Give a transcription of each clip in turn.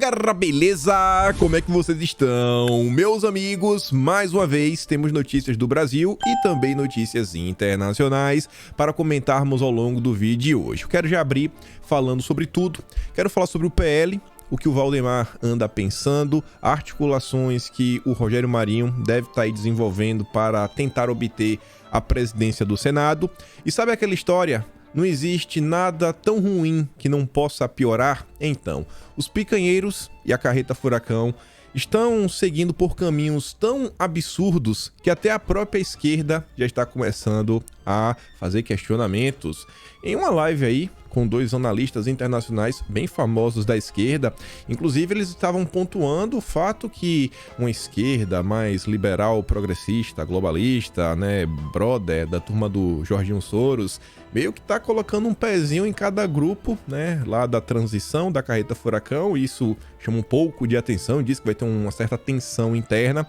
galera, beleza? Como é que vocês estão? Meus amigos, mais uma vez temos notícias do Brasil e também notícias internacionais para comentarmos ao longo do vídeo de hoje. Eu quero já abrir falando sobre tudo. Quero falar sobre o PL, o que o Valdemar anda pensando, articulações que o Rogério Marinho deve estar aí desenvolvendo para tentar obter a presidência do Senado. E sabe aquela história? Não existe nada tão ruim que não possa piorar? Então, os picanheiros e a carreta furacão estão seguindo por caminhos tão absurdos que até a própria esquerda já está começando a fazer questionamentos. Em uma live aí, com dois analistas internacionais bem famosos da esquerda, inclusive eles estavam pontuando o fato que uma esquerda mais liberal, progressista, globalista, né, brother da turma do Jorginho Soros, meio que tá colocando um pezinho em cada grupo, né, lá da transição, da carreta furacão. Isso chama um pouco de atenção, diz que vai ter uma certa tensão interna.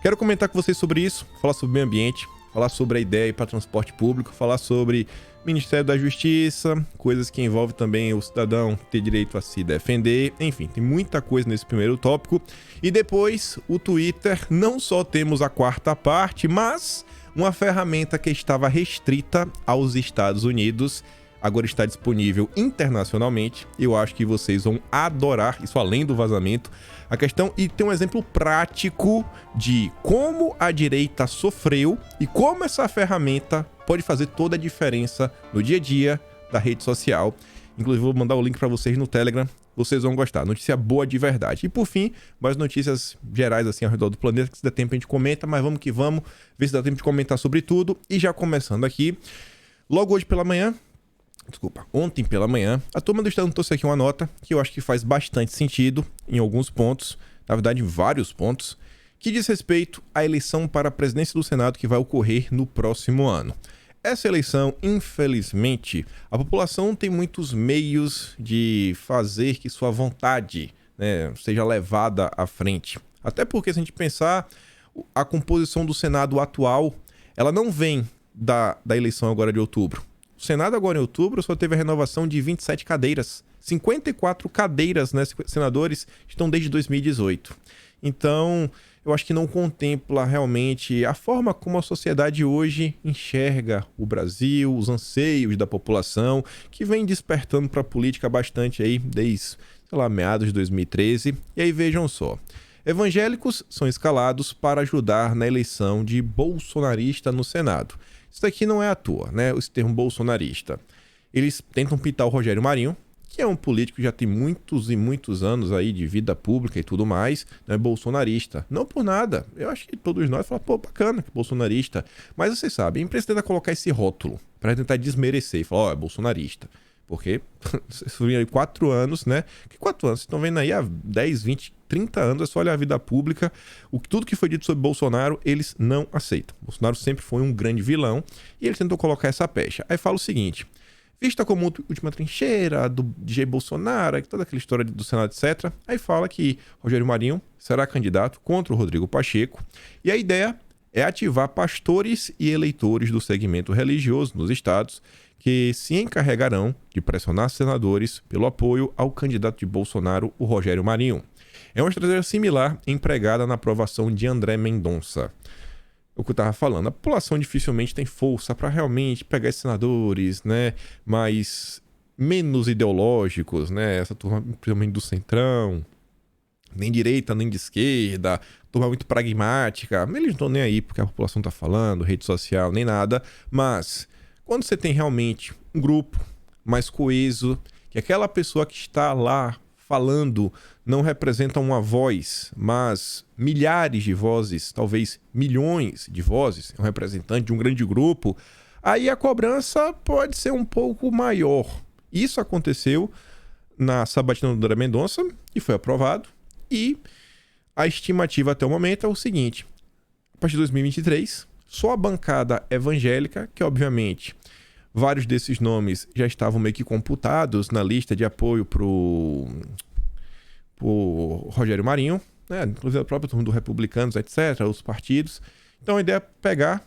Quero comentar com vocês sobre isso, falar sobre o meio ambiente, falar sobre a ideia para transporte público, falar sobre Ministério da Justiça, coisas que envolvem também o cidadão ter direito a se defender, enfim, tem muita coisa nesse primeiro tópico. E depois, o Twitter, não só temos a quarta parte, mas uma ferramenta que estava restrita aos Estados Unidos, agora está disponível internacionalmente. Eu acho que vocês vão adorar, isso além do vazamento, a questão, e tem um exemplo prático de como a direita sofreu e como essa ferramenta pode fazer toda a diferença no dia a dia da rede social. Inclusive vou mandar o link para vocês no Telegram, vocês vão gostar. Notícia boa de verdade. E por fim, mais notícias gerais assim ao redor do planeta, que se der tempo a gente comenta, mas vamos que vamos, ver se dá tempo de comentar sobre tudo. E já começando aqui, logo hoje pela manhã, ontem pela manhã, a turma do Estado trouxe aqui uma nota que eu acho que faz bastante sentido em alguns pontos, na verdade em vários pontos, que diz respeito à eleição para a presidência do Senado que vai ocorrer no próximo ano. Essa eleição, infelizmente, a população tem muitos meios de fazer que sua vontade, né, seja levada à frente. Até porque, se a gente pensar, a composição do Senado atual, ela não vem da eleição agora de outubro. O Senado agora em outubro só teve a renovação de 27 cadeiras. 54 cadeiras, né, senadores, estão desde 2018. Então, eu acho que não contempla realmente a forma como a sociedade hoje enxerga o Brasil, os anseios da população, que vem despertando para a política bastante aí desde, sei lá, meados de 2013. E aí vejam só, evangélicos são escalados para ajudar na eleição de bolsonarista no Senado. Isso daqui não é à toa, né? Esse termo bolsonarista. Eles tentam pintar o Rogério Marinho, que é um político que já tem muitos e muitos anos aí de vida pública e tudo mais, não é bolsonarista. Não por nada. Eu acho que todos nós falamos, pô, bacana que bolsonarista. Mas vocês sabem, a imprensa tenta colocar esse rótulo para tentar desmerecer e falar, ó, é bolsonarista. Porque vocês viram aí 4 anos, né? Que 4 anos? Vocês estão vendo aí há 10, 20, 30 anos, é só olhar a vida pública. Tudo que foi dito sobre Bolsonaro, eles não aceitam. Bolsonaro sempre foi um grande vilão e eles tentam colocar essa pecha. Aí fala o seguinte, vista como última trincheira do DJ Bolsonaro, toda aquela história do Senado, etc. Aí fala que Rogério Marinho será candidato contra o Rodrigo Pacheco e a ideia é ativar pastores e eleitores do segmento religioso nos estados que se encarregarão de pressionar senadores pelo apoio ao candidato de Bolsonaro, o Rogério Marinho. É uma estratégia similar empregada na aprovação de André Mendonça. O que eu estava falando, a população dificilmente tem força para realmente pegar esses senadores, né, mais menos ideológicos, né, essa turma principalmente do centrão, nem direita, nem de esquerda, turma muito pragmática, eles não estão nem aí porque a população está falando, rede social, nem nada, mas quando você tem realmente um grupo mais coeso, que aquela pessoa que está lá falando não representa uma voz, mas milhares de vozes, talvez milhões de vozes, é um representante de um grande grupo, aí a cobrança pode ser um pouco maior. Isso aconteceu na sabatina do André Mendonça e foi aprovado. E a estimativa até o momento é o seguinte, a partir de 2023, só a bancada evangélica, que obviamente vários desses nomes já estavam meio que computados na lista de apoio pro Rogério Marinho, né? Inclusive a própria turma do Republicanos, etc., os partidos. Então a ideia é pegar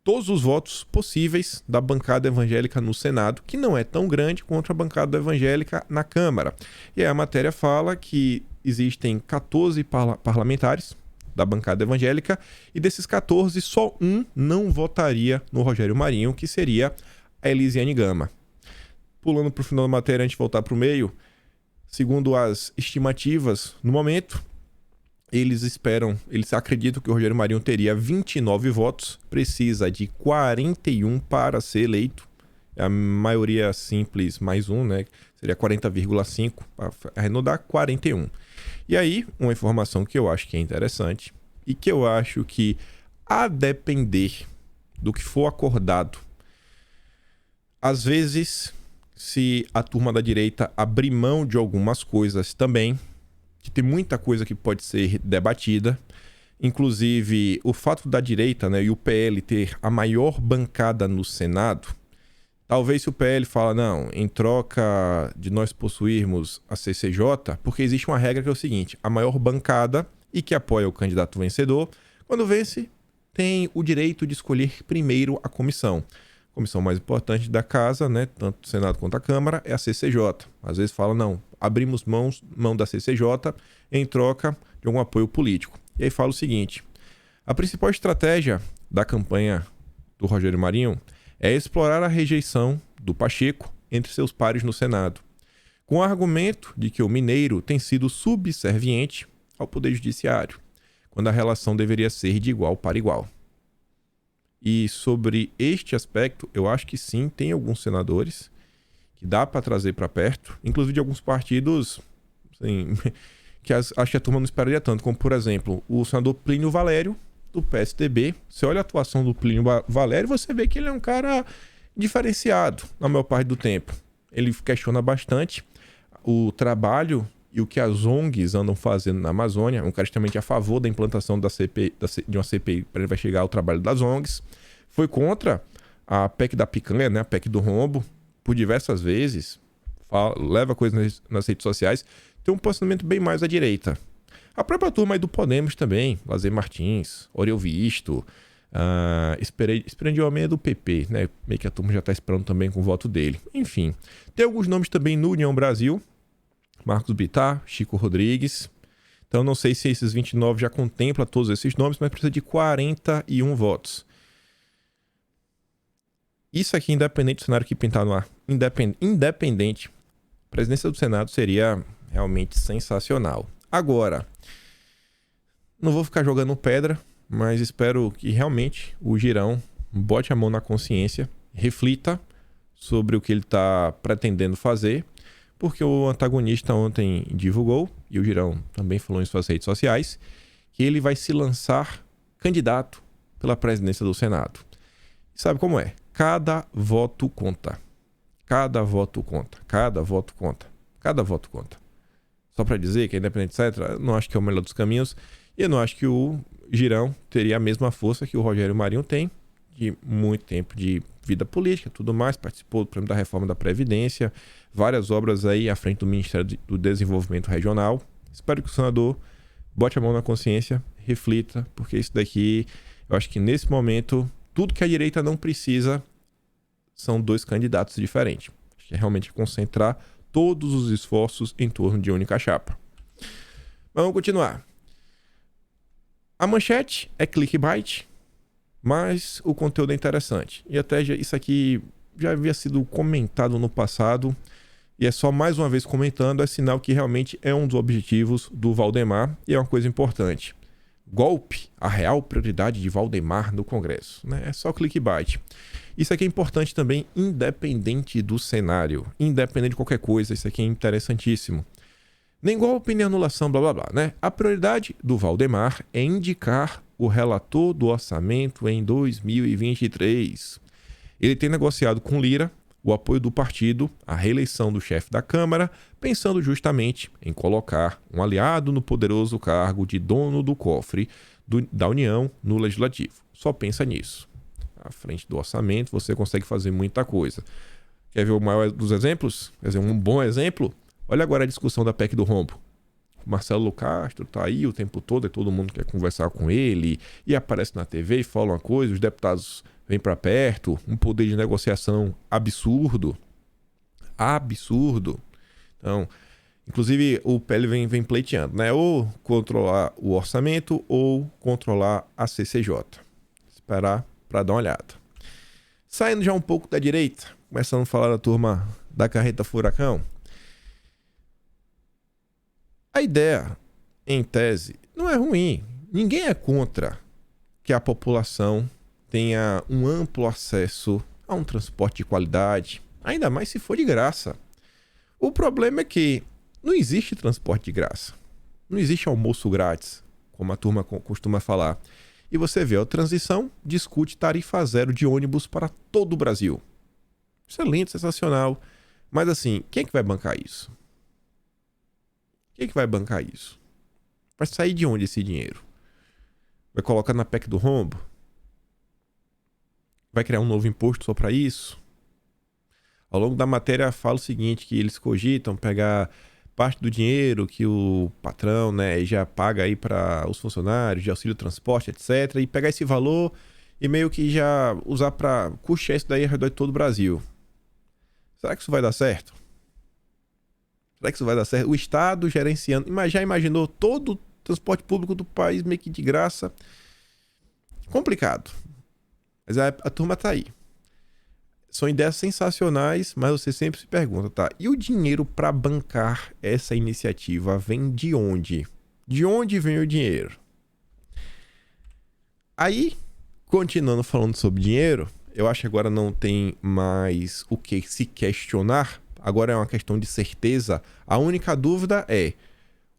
todos os votos possíveis da bancada evangélica no Senado, que não é tão grande quanto a bancada evangélica na Câmara. E aí a matéria fala que existem 14 parlamentares da bancada evangélica, e desses 14, só um não votaria no Rogério Marinho, que seria a Elisiane Gama. Pulando para o final da matéria, antes de voltar para o meio, segundo as estimativas, no momento, eles acreditam que o Rogério Marinho teria 29 votos, precisa de 41 para ser eleito. A maioria simples mais um, né? Seria 40,5, para arredondar 41. E aí, uma informação que eu acho que é interessante e que eu acho que, a depender do que for acordado, às vezes, se a turma da direita abrir mão de algumas coisas também, que tem muita coisa que pode ser debatida, inclusive o fato da direita, né, e o PL ter a maior bancada no Senado, talvez se o PL fala, não, em troca de nós possuirmos a CCJ, porque existe uma regra que é o seguinte, a maior bancada e que apoia o candidato vencedor, quando vence, tem o direito de escolher primeiro a comissão. A comissão mais importante da casa, né, tanto do Senado quanto da Câmara, é a CCJ. Às vezes fala, não, abrimos mão da CCJ em troca de algum apoio político. E aí fala o seguinte, a principal estratégia da campanha do Rogério Marinho é explorar a rejeição do Pacheco entre seus pares no Senado, com o argumento de que o mineiro tem sido subserviente ao Poder Judiciário, quando a relação deveria ser de igual para igual. E sobre este aspecto, eu acho que sim, tem alguns senadores que dá para trazer para perto, inclusive de alguns partidos assim, que acho que a turma não esperaria tanto, como por exemplo, o senador Plínio Valério, do PSDB. Você olha a atuação do Plínio Valério, você vê que ele é um cara diferenciado na maior parte do tempo. Ele questiona bastante o trabalho e o que as ONGs andam fazendo na Amazônia, um cara extremamente a favor da implantação de uma CPI para investigar o trabalho das ONGs. Foi contra a PEC da picanha, né, a PEC do rombo, por diversas vezes, leva coisas nas redes sociais, tem um posicionamento bem mais à direita. A própria turma aí do Podemos também, Lazer Martins, Oriol Visto, Esperandio do PP, né? Meio que a turma já está esperando também com o voto dele. Enfim, tem alguns nomes também no União Brasil, Marcos Bittar, Chico Rodrigues. Então não sei se esses 29 já contempla todos esses nomes, mas precisa de 41 votos. Isso aqui, independente do cenário que pintar no ar, independente, a presidência do Senado seria realmente sensacional. Agora, não vou ficar jogando pedra, mas espero que realmente o Girão bote a mão na consciência, reflita sobre o que ele está pretendendo fazer, porque o antagonista ontem divulgou, e o Girão também falou em suas redes sociais, que ele vai se lançar candidato pela presidência do Senado. E sabe como é? Cada voto conta. Cada voto conta. Cada voto conta. Cada voto conta. Só para dizer que, independente, etc., eu não acho que é o melhor dos caminhos. E eu não acho que o Girão teria a mesma força que o Rogério Marinho tem, de muito tempo de vida política, tudo mais. Participou, por exemplo, da reforma da Previdência, várias obras aí à frente do Ministério do Desenvolvimento Regional. Espero que o senador bote a mão na consciência, reflita, porque isso daqui, eu acho que nesse momento, tudo que a direita não precisa são dois candidatos diferentes. Acho que é realmente concentrar todos os esforços em torno de única chapa. Vamos continuar. A manchete é clickbait, mas o conteúdo é interessante. E até isso aqui já havia sido comentado no passado, e é só mais uma vez comentando, é sinal que realmente é um dos objetivos do Valdemar, e é uma coisa importante. Golpe, a real prioridade de Valdemar no Congresso, né? É só clickbait. Isso aqui é importante também, independente do cenário, independente de qualquer coisa, isso aqui é interessantíssimo. Nem golpe, nem anulação, blá blá blá, né? A prioridade do Valdemar é indicar o relator do orçamento em 2023. Ele tem negociado com Lira o apoio do partido à reeleição do chefe da Câmara, pensando justamente em colocar um aliado no poderoso cargo de dono do cofre da União no Legislativo. Só pensa nisso. À frente do orçamento, você consegue fazer muita coisa. Quer ver o maior dos exemplos? Quer dizer, um bom exemplo? Olha agora a discussão da PEC do rombo. Marcelo Castro tá aí o tempo todo e todo mundo quer conversar com ele e aparece na TV e fala uma coisa, os deputados vêm para perto, um poder de negociação absurdo. Absurdo. Então, inclusive o PL vem pleiteando, né? Ou controlar o orçamento ou controlar a CCJ. Esperar para dar uma olhada. Saindo já um pouco da direita, começando a falar da turma da carreta furacão. A ideia, em tese, não é ruim. Ninguém é contra que a população tenha um amplo acesso a um transporte de qualidade, ainda mais se for de graça. O problema é que não existe transporte de graça. Não existe almoço grátis, como a turma costuma falar. E você vê, a transição discute tarifa zero de ônibus para todo o Brasil. Excelente, sensacional. Mas assim, quem é que vai bancar isso? Quem é que vai bancar isso? Vai sair de onde esse dinheiro? Vai colocar na PEC do rombo? Vai criar um novo imposto só para isso? Ao longo da matéria fala o seguinte, que eles cogitam pegar parte do dinheiro que o patrão, né, já paga aí para os funcionários de auxílio transporte, etc. E pegar esse valor e meio que já usar para custear isso daí ao redor de todo o Brasil. Será que isso vai dar certo? Será que isso vai dar certo? O Estado gerenciando... Já imaginou todo o transporte público do país meio que de graça? Complicado. Mas a turma tá aí. São ideias sensacionais, mas você sempre se pergunta, tá? E o dinheiro para bancar essa iniciativa vem de onde? De onde vem o dinheiro? Aí, continuando falando sobre dinheiro, eu acho que agora não tem mais o que se questionar. Agora é uma questão de certeza. A única dúvida é: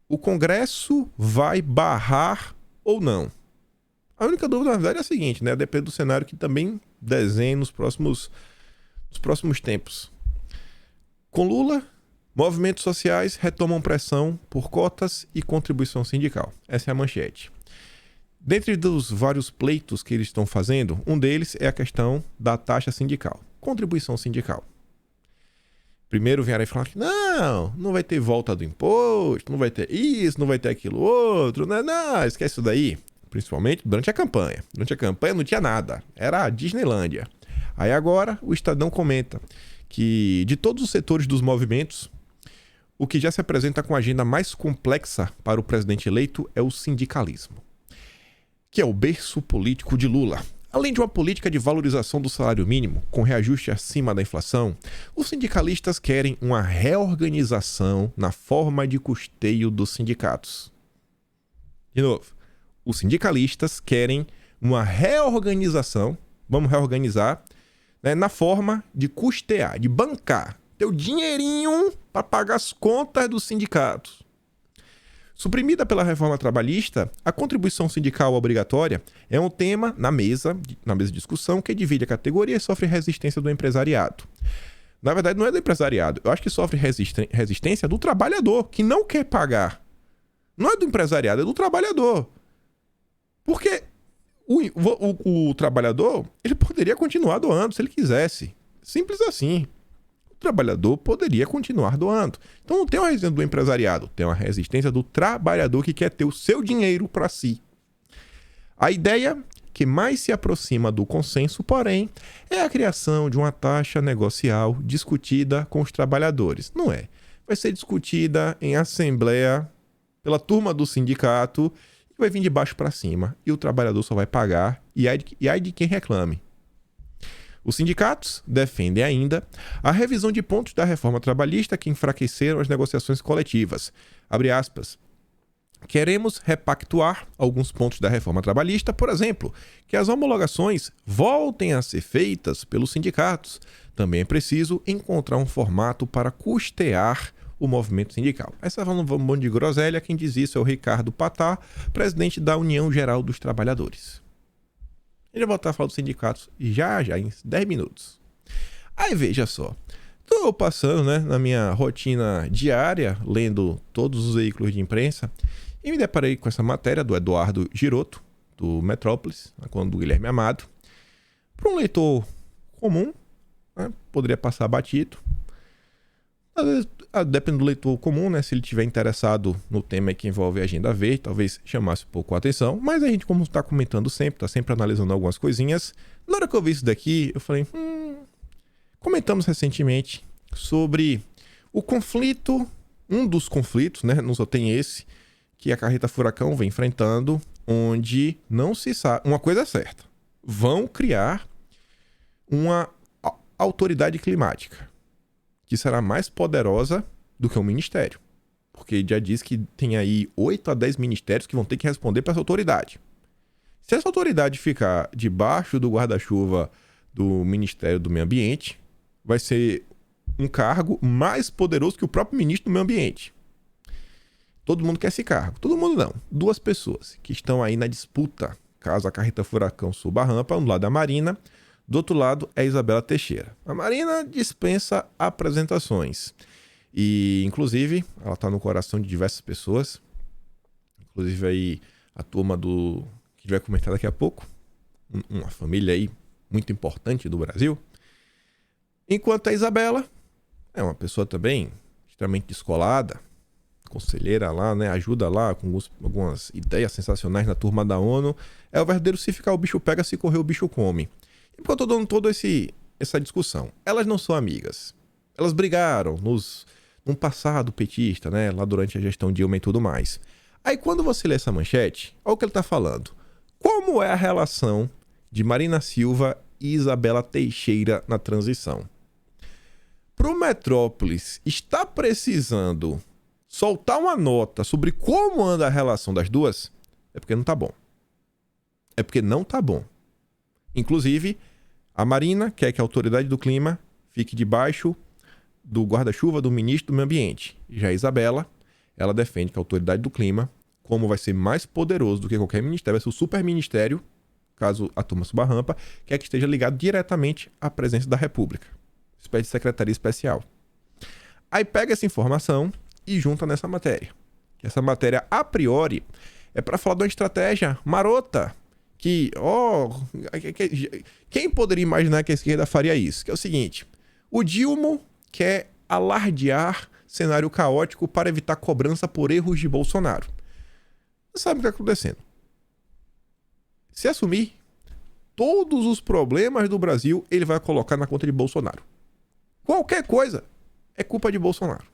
o Congresso vai barrar ou não? A única dúvida, na verdade, é a seguinte, né? Depende do cenário que também desenha nos próximos tempos. Com Lula, movimentos sociais retomam pressão por cotas e contribuição sindical. Essa é a manchete. Dentre dos vários pleitos que eles estão fazendo, um deles é a questão da taxa sindical, contribuição sindical. Primeiro vieram aí falar que não vai ter volta do imposto, não vai ter isso, não vai ter aquilo outro, não, esquece isso daí. Principalmente durante a campanha. Durante a campanha não tinha nada, era a Disneylândia. Aí agora o Estadão comenta que de todos os setores dos movimentos, o que já se apresenta com a agenda mais complexa para o presidente eleito é o sindicalismo, que é o berço político de Lula. Além de uma política de valorização do salário mínimo, com reajuste acima da inflação, os sindicalistas querem uma reorganização na forma de custeio dos sindicatos. De novo, os sindicalistas querem uma reorganização, vamos reorganizar, né, na forma de custear, de bancar, ter o dinheirinho para pagar as contas dos sindicatos. Suprimida pela reforma trabalhista, a contribuição sindical obrigatória é um tema na mesa de discussão que divide a categoria e sofre resistência do empresariado. Na verdade, não é do empresariado. Eu acho que sofre resistência do trabalhador, que não quer pagar. Não é do empresariado, é do trabalhador. Porque o trabalhador, ele poderia continuar doando se ele quisesse. Simples assim. O trabalhador poderia continuar doando. Então não tem uma resistência do empresariado, tem uma resistência do trabalhador que quer ter o seu dinheiro para si. A ideia que mais se aproxima do consenso, porém, é a criação de uma taxa negocial discutida com os trabalhadores. Não é. Vai ser discutida em assembleia pela turma do sindicato e vai vir de baixo para cima. E o trabalhador só vai pagar e ai de quem reclame. Os sindicatos defendem ainda a revisão de pontos da reforma trabalhista que enfraqueceram as negociações coletivas. Abre aspas. Queremos repactuar alguns pontos da reforma trabalhista, por exemplo, que as homologações voltem a ser feitas pelos sindicatos. Também é preciso encontrar um formato para custear o movimento sindical. Essa é um monte de groselha, quem diz isso é o Ricardo Patá, presidente da União Geral dos Trabalhadores. Ele vai voltar a falar dos sindicatos já, em 10 minutos. Aí veja só, estou passando, né, na minha rotina diária, lendo todos os veículos de imprensa, e me deparei com essa matéria do Eduardo Giroto, do Metrópolis, do Guilherme Amado. Para um leitor comum, né, poderia passar batido. Às vezes, depende do leitor comum, né? Se ele estiver interessado no tema que envolve a agenda verde, talvez chamasse um pouco a atenção. Mas a gente, como está comentando sempre, está sempre analisando algumas coisinhas. Na hora que eu vi isso daqui, eu falei... Comentamos recentemente sobre o conflito, um dos conflitos, né? Não só tem esse, que a carreta furacão vem enfrentando, onde não se sabe... Uma coisa é certa. Vão criar uma autoridade climática que será mais poderosa do que o ministério. Porque já diz que tem aí 8 a 10 ministérios que vão ter que responder para essa autoridade. Se essa autoridade ficar debaixo do guarda-chuva do Ministério do Meio Ambiente, vai ser um cargo mais poderoso que o próprio ministro do Meio Ambiente. Todo mundo quer esse cargo. Todo mundo não. 2 pessoas que estão aí na disputa, caso a carreta furacão suba a rampa, um lado da Marina, do outro lado é Isabela Teixeira. A Marina dispensa apresentações. E, inclusive, ela está no coração de diversas pessoas. Inclusive aí a turma do... que a gente vai comentar daqui a pouco. Uma família aí muito importante do Brasil. Enquanto a Isabela é uma pessoa também extremamente descolada, conselheira lá, né? Ajuda lá com algumas ideias sensacionais na turma da ONU. É o verdadeiro se ficar o bicho pega, se correr o bicho come. E por que eu tô dando toda essa discussão? Elas não são amigas. Elas brigaram num passado petista, né? Lá durante a gestão Dilma e tudo mais. Aí quando você lê essa manchete, olha o que ele tá falando. Como é a relação de Marina Silva e Isabela Teixeira na transição? Pro Metrópolis está precisando soltar uma nota sobre como anda a relação das duas, é porque não tá bom. É porque não tá bom. Inclusive, a Marina quer que a autoridade do clima fique debaixo do guarda-chuva do ministro do Meio Ambiente. Já a Isabela, ela defende que a autoridade do clima, como vai ser mais poderoso do que qualquer ministério, vai ser o super ministério, caso a turma suba a rampa, quer que esteja ligado diretamente à presença da República. Espécie de secretaria especial. Aí pega essa informação e junta nessa matéria. Essa matéria, a priori, é para falar de uma estratégia marota, que, quem poderia imaginar que a esquerda faria isso? Que é o seguinte, o Dilma quer alardear cenário caótico para evitar cobrança por erros de Bolsonaro. Você sabe o que está acontecendo? Se assumir, todos os problemas do Brasil ele vai colocar na conta de Bolsonaro. Qualquer coisa é culpa de Bolsonaro.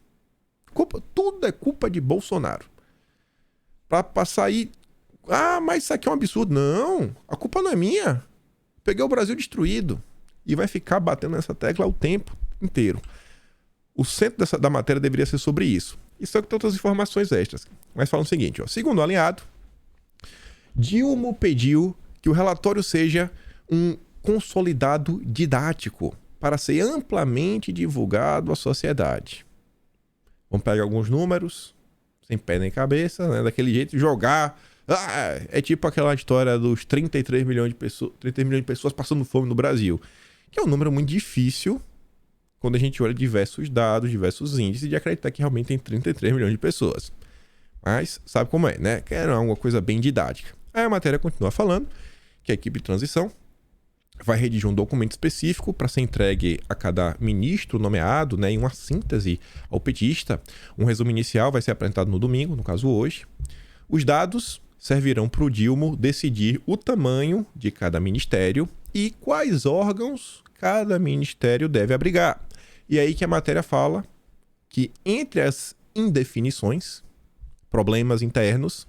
Tudo é culpa de Bolsonaro. Para passar aí... mas isso aqui é um absurdo. Não, a culpa não é minha. Peguei o Brasil destruído. E vai ficar batendo nessa tecla o tempo inteiro. O centro da matéria deveria ser sobre isso. E só que tem outras informações extras. Mas falam o seguinte, segundo o aliado, Dilma pediu que o relatório seja um consolidado didático para ser amplamente divulgado à sociedade. Vamos pegar alguns números, sem pé nem cabeça, né? Daquele jeito, jogar... é tipo aquela história dos 33 milhões de pessoas passando fome no Brasil, que é um número muito difícil quando a gente olha diversos dados, diversos índices de acreditar que realmente tem 33 milhões de pessoas. Mas sabe como é, né? Que era uma coisa bem didática. Aí a matéria continua falando que a equipe de transição vai redigir um documento específico para ser entregue a cada ministro nomeado, né, em uma síntese ao petista. Um resumo inicial vai ser apresentado no domingo, no caso hoje. Os dados servirão para o Dilma decidir o tamanho de cada ministério e quais órgãos cada ministério deve abrigar. E aí que a matéria fala que entre as indefinições, problemas internos,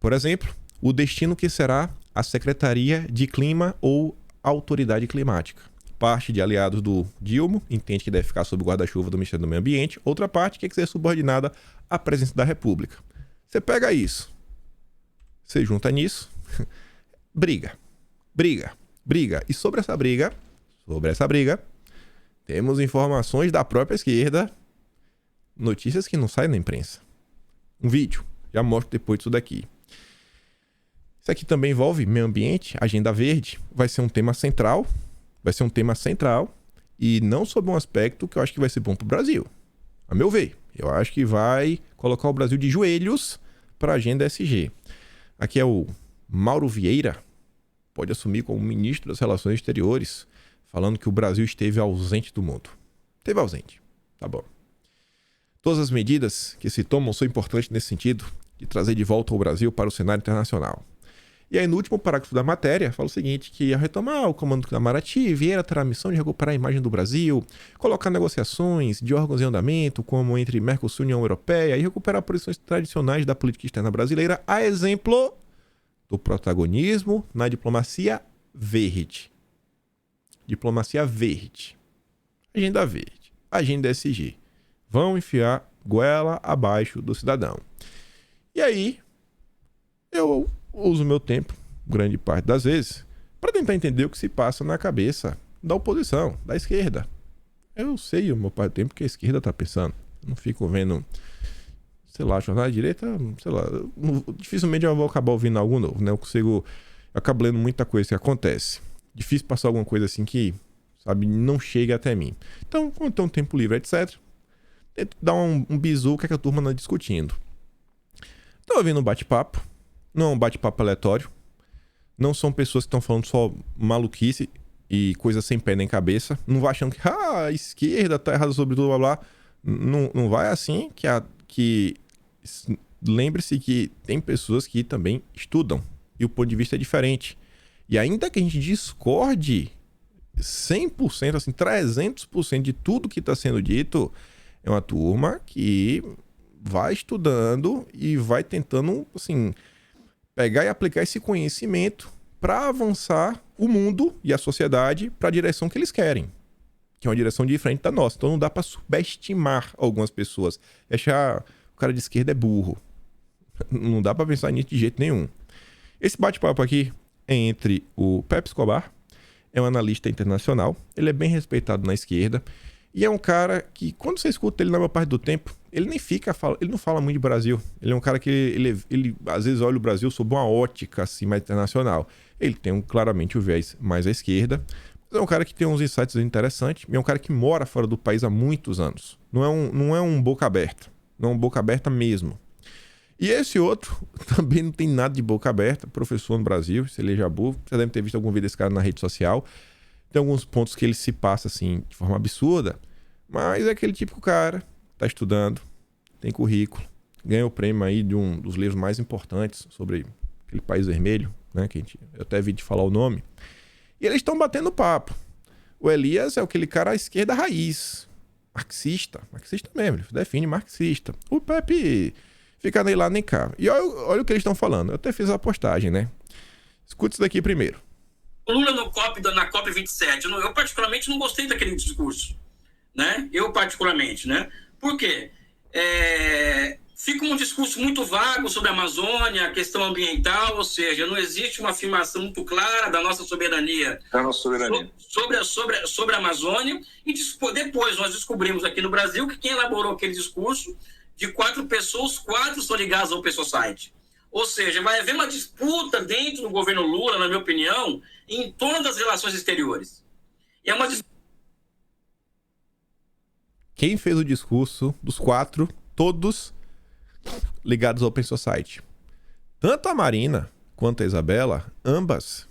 por exemplo, o destino que será a Secretaria de Clima ou Autoridade Climática. Parte de aliados do Dilma entende que deve ficar sob o guarda-chuva do Ministério do Meio Ambiente, outra parte quer que seja subordinada à presença da República. Você pega isso, você junta nisso, briga. E sobre essa briga, temos informações da própria esquerda, notícias que não saem na imprensa. Um vídeo, já mostro depois disso daqui. Isso aqui também envolve meio ambiente, agenda verde, vai ser um tema central, e não sob um aspecto que eu acho que vai ser bom para o Brasil. A meu ver, eu acho que vai colocar o Brasil de joelhos para a agenda SG. Aqui é o Mauro Vieira, pode assumir como ministro das Relações Exteriores, falando que o Brasil esteve ausente do mundo. Esteve ausente, tá bom. Todas as medidas que se tomam são importantes nesse sentido, de trazer de volta o Brasil para o cenário internacional. E aí, no último parágrafo da matéria, fala o seguinte, que ao retomar o comando da Itamaraty, Vieira terá a missão de recuperar a imagem do Brasil, colocar negociações de órgãos em andamento, como entre Mercosul e União Europeia, e recuperar posições tradicionais da política externa brasileira, a exemplo do protagonismo na diplomacia verde. Diplomacia verde. Agenda verde. Agenda SG. Vão enfiar goela abaixo do cidadão. E aí, eu uso meu tempo, grande parte das vezes, para tentar entender o que se passa na cabeça da oposição, da esquerda. Eu sei o meu parte do tempo que a esquerda está pensando. Não fico vendo, sei lá, jornal de direita, sei lá. Dificilmente eu vou acabar ouvindo algo novo, né? Eu acabo lendo muita coisa que acontece. Difícil passar alguma coisa assim que, sabe, não chega até mim. Então, quando tem um tempo livre, etc., tento dar um bizu, o que é que a turma anda discutindo. Estou ouvindo um bate-papo. Não é um bate-papo aleatório. Não são pessoas que estão falando só maluquice e coisas sem pé nem cabeça. Não vai achando que a esquerda tá errada sobre tudo, blá blá. Não vai assim que lembre-se que tem pessoas que também estudam e o ponto de vista é diferente. E ainda que a gente discorde 100%, assim, 300% de tudo que está sendo dito, é uma turma que vai estudando e vai tentando, assim, pegar e aplicar esse conhecimento para avançar o mundo e a sociedade para a direção que eles querem, que é uma direção diferente da nossa. Então não dá para subestimar algumas pessoas. Achar o cara de esquerda é burro. Não dá para pensar nisso de jeito nenhum. Esse bate-papo aqui é entre o Pepe Escobar, é um analista internacional, ele é bem respeitado na esquerda, e é um cara que, quando você escuta ele na maior parte do tempo, ele ele não fala muito de Brasil. Ele é um cara que ele às vezes olha o Brasil sob uma ótica assim, mais internacional. Ele tem claramente o viés mais à esquerda, mas é um cara que tem uns insights interessantes, e é um cara que mora fora do país há muitos anos. Não é um boca aberta, não é um boca aberta mesmo. E esse outro também não tem nada de boca aberta, professor no Brasil, se ele é jabu, você deve ter visto algum vídeo desse cara na rede social. Tem alguns pontos que ele se passa assim de forma absurda, mas é aquele típico cara, tá estudando, tem currículo, ganhou o prêmio aí de um dos livros mais importantes sobre aquele país vermelho, né, que eu até vi de falar o nome. E eles estão batendo papo. O Elias é aquele cara à esquerda raiz, marxista mesmo, ele define marxista. O Pepe fica nem lá nem cá. E olha o que eles estão falando, eu até fiz a postagem, né? Escuta isso daqui primeiro. O Lula na COP27, eu particularmente não gostei daquele discurso, né? Eu particularmente, né? Por quê? Fica um discurso muito vago sobre a Amazônia, a questão ambiental, ou seja, não existe uma afirmação muito clara da nossa soberania, sobre a Amazônia. E depois nós descobrimos aqui no Brasil que quem elaborou aquele discurso, de 4 pessoas, 4 são ligadas ao PSOCIET. Ou seja, vai haver uma disputa dentro do governo Lula, na minha opinião, em torno das relações exteriores. E é uma Quem fez o discurso dos 4, todos ligados ao PSOCIET. Tanto a Marina quanto a Isabela, ambas,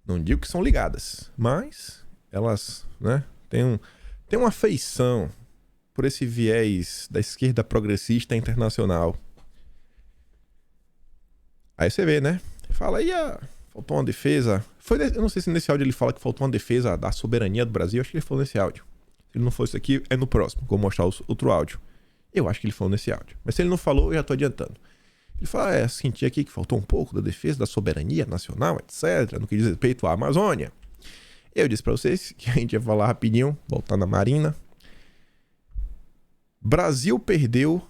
não digo que são ligadas, mas elas, né, têm uma afeição por esse viés da esquerda progressista internacional. Aí você vê, né? Fala aí, faltou uma defesa. Eu não sei se nesse áudio ele fala que faltou uma defesa da soberania do Brasil. Eu acho que ele falou nesse áudio. Se ele não for isso aqui, é no próximo. Vou mostrar outro áudio. Eu acho que ele falou nesse áudio. Mas se ele não falou, eu já tô adiantando. Ele fala, senti aqui que faltou um pouco da defesa da soberania nacional, etc. No que diz respeito à Amazônia. Eu disse pra vocês que a gente ia falar rapidinho, voltar na Marina. Brasil perdeu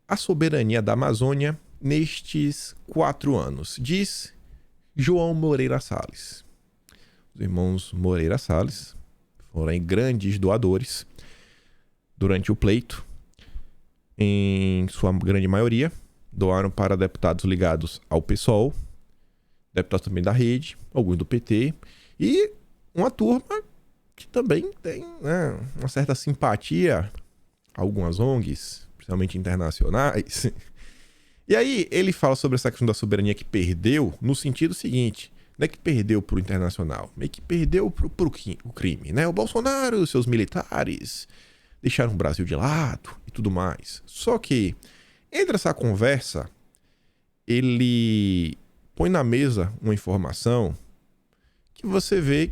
a soberania da Amazônia nestes 4 anos, diz João Moreira Salles. Os irmãos Moreira Salles foram grandes doadores durante o pleito. Em sua grande maioria, doaram para deputados ligados ao PSOL, deputados também da Rede, alguns do PT, e uma turma que também tem, né, uma certa simpatia a algumas ONGs, principalmente internacionais. E aí ele fala sobre essa questão da soberania que perdeu no sentido seguinte, não é que perdeu pro internacional, meio que perdeu pro crime, né? O Bolsonaro e os seus militares deixaram o Brasil de lado, e tudo mais. Só que, entre essa conversa, ele põe na mesa uma informação que você vê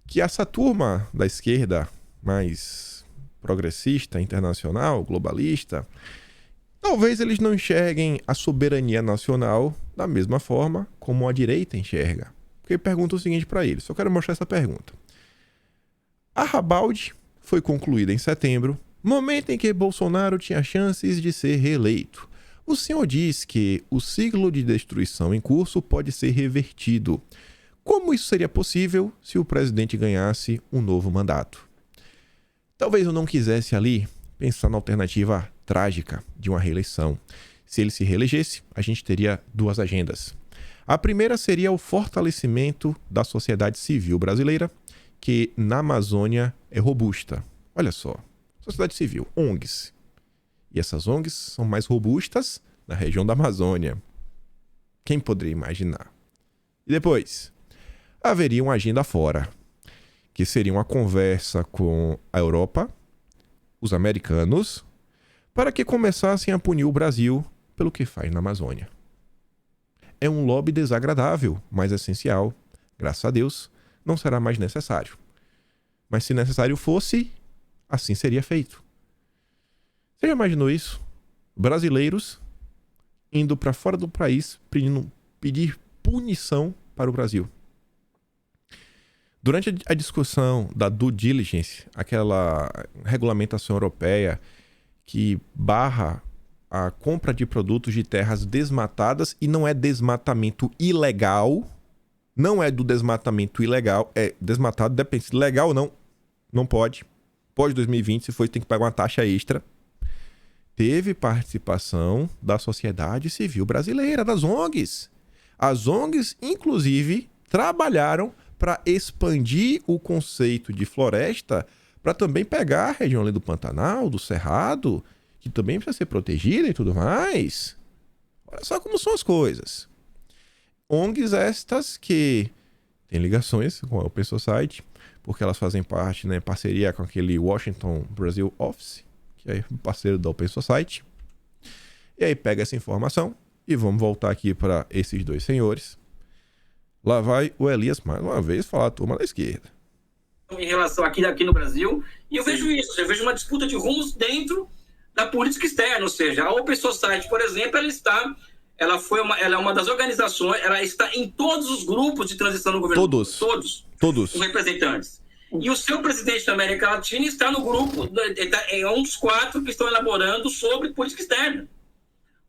que essa turma da esquerda mais progressista, internacional, globalista, talvez eles não enxerguem a soberania nacional da mesma forma como a direita enxerga. Porque pergunta o seguinte para eles, só quero mostrar essa pergunta. A Rabalde foi concluída em setembro, momento em que Bolsonaro tinha chances de ser reeleito. O senhor diz que o ciclo de destruição em curso pode ser revertido. Como isso seria possível se o presidente ganhasse um novo mandato? Talvez eu não quisesse ali pensar na alternativa trágica de uma reeleição. Se ele se reelegesse, a gente teria duas agendas. A primeira seria o fortalecimento da sociedade civil brasileira, que na Amazônia é robusta. Olha só, sociedade civil, ONGs. E essas ONGs são mais robustas na região da Amazônia. Quem poderia imaginar? E depois, haveria uma agenda fora, que seria uma conversa com a Europa, os americanos, para que começassem a punir o Brasil pelo que faz na Amazônia. É um lobby desagradável, mas essencial. Graças a Deus, não será mais necessário. Mas se necessário fosse, assim seria feito. Você já imaginou isso? Brasileiros indo para fora do país pedir punição para o Brasil. Durante a discussão da due diligence, aquela regulamentação europeia que barra a compra de produtos de terras desmatadas, e não é desmatamento ilegal, não é do desmatamento ilegal, é desmatado, depende se legal ou não, não pode. Pós 2020, se for, tem que pagar uma taxa extra. Teve participação da sociedade civil brasileira, das ONGs. As ONGs, inclusive, trabalharam para expandir o conceito de floresta para também pegar a região ali do Pantanal, do Cerrado, que também precisa ser protegida e tudo mais. Olha só como são as coisas. ONGs estas que têm ligações com a Open Society, porque elas fazem parte, né, parceria com aquele Washington Brazil Office, que é parceiro da Open Society. E aí pega essa informação e vamos voltar aqui para esses dois senhores. Lá vai o Elias mais uma vez falar a turma da esquerda. Em relação aqui no Brasil, e eu vejo isso, eu vejo uma disputa de rumos dentro da política externa, ou seja, a Open Society, por exemplo, ela é uma das organizações, ela está em todos os grupos de transição no governo. Todos. Os representantes. E o seu presidente da América Latina está no grupo, é um dos 4 que estão elaborando sobre política externa.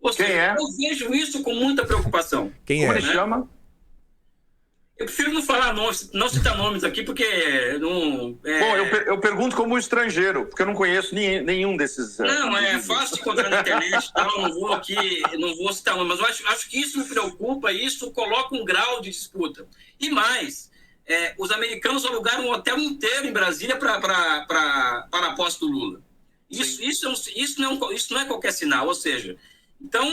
Ou seja, eu vejo isso com muita preocupação. Como ele chama? Eu prefiro não falar nomes, não citar nomes aqui, porque não... Bom, eu pergunto como estrangeiro, porque eu não conheço nenhum desses... Não, é fácil de encontrar na internet, então não vou citar nomes, mas eu acho que isso me preocupa, isso coloca um grau de disputa. E mais, os americanos alugaram um hotel inteiro em Brasília para a posse do Lula. Isso não é qualquer sinal, ou seja... Então,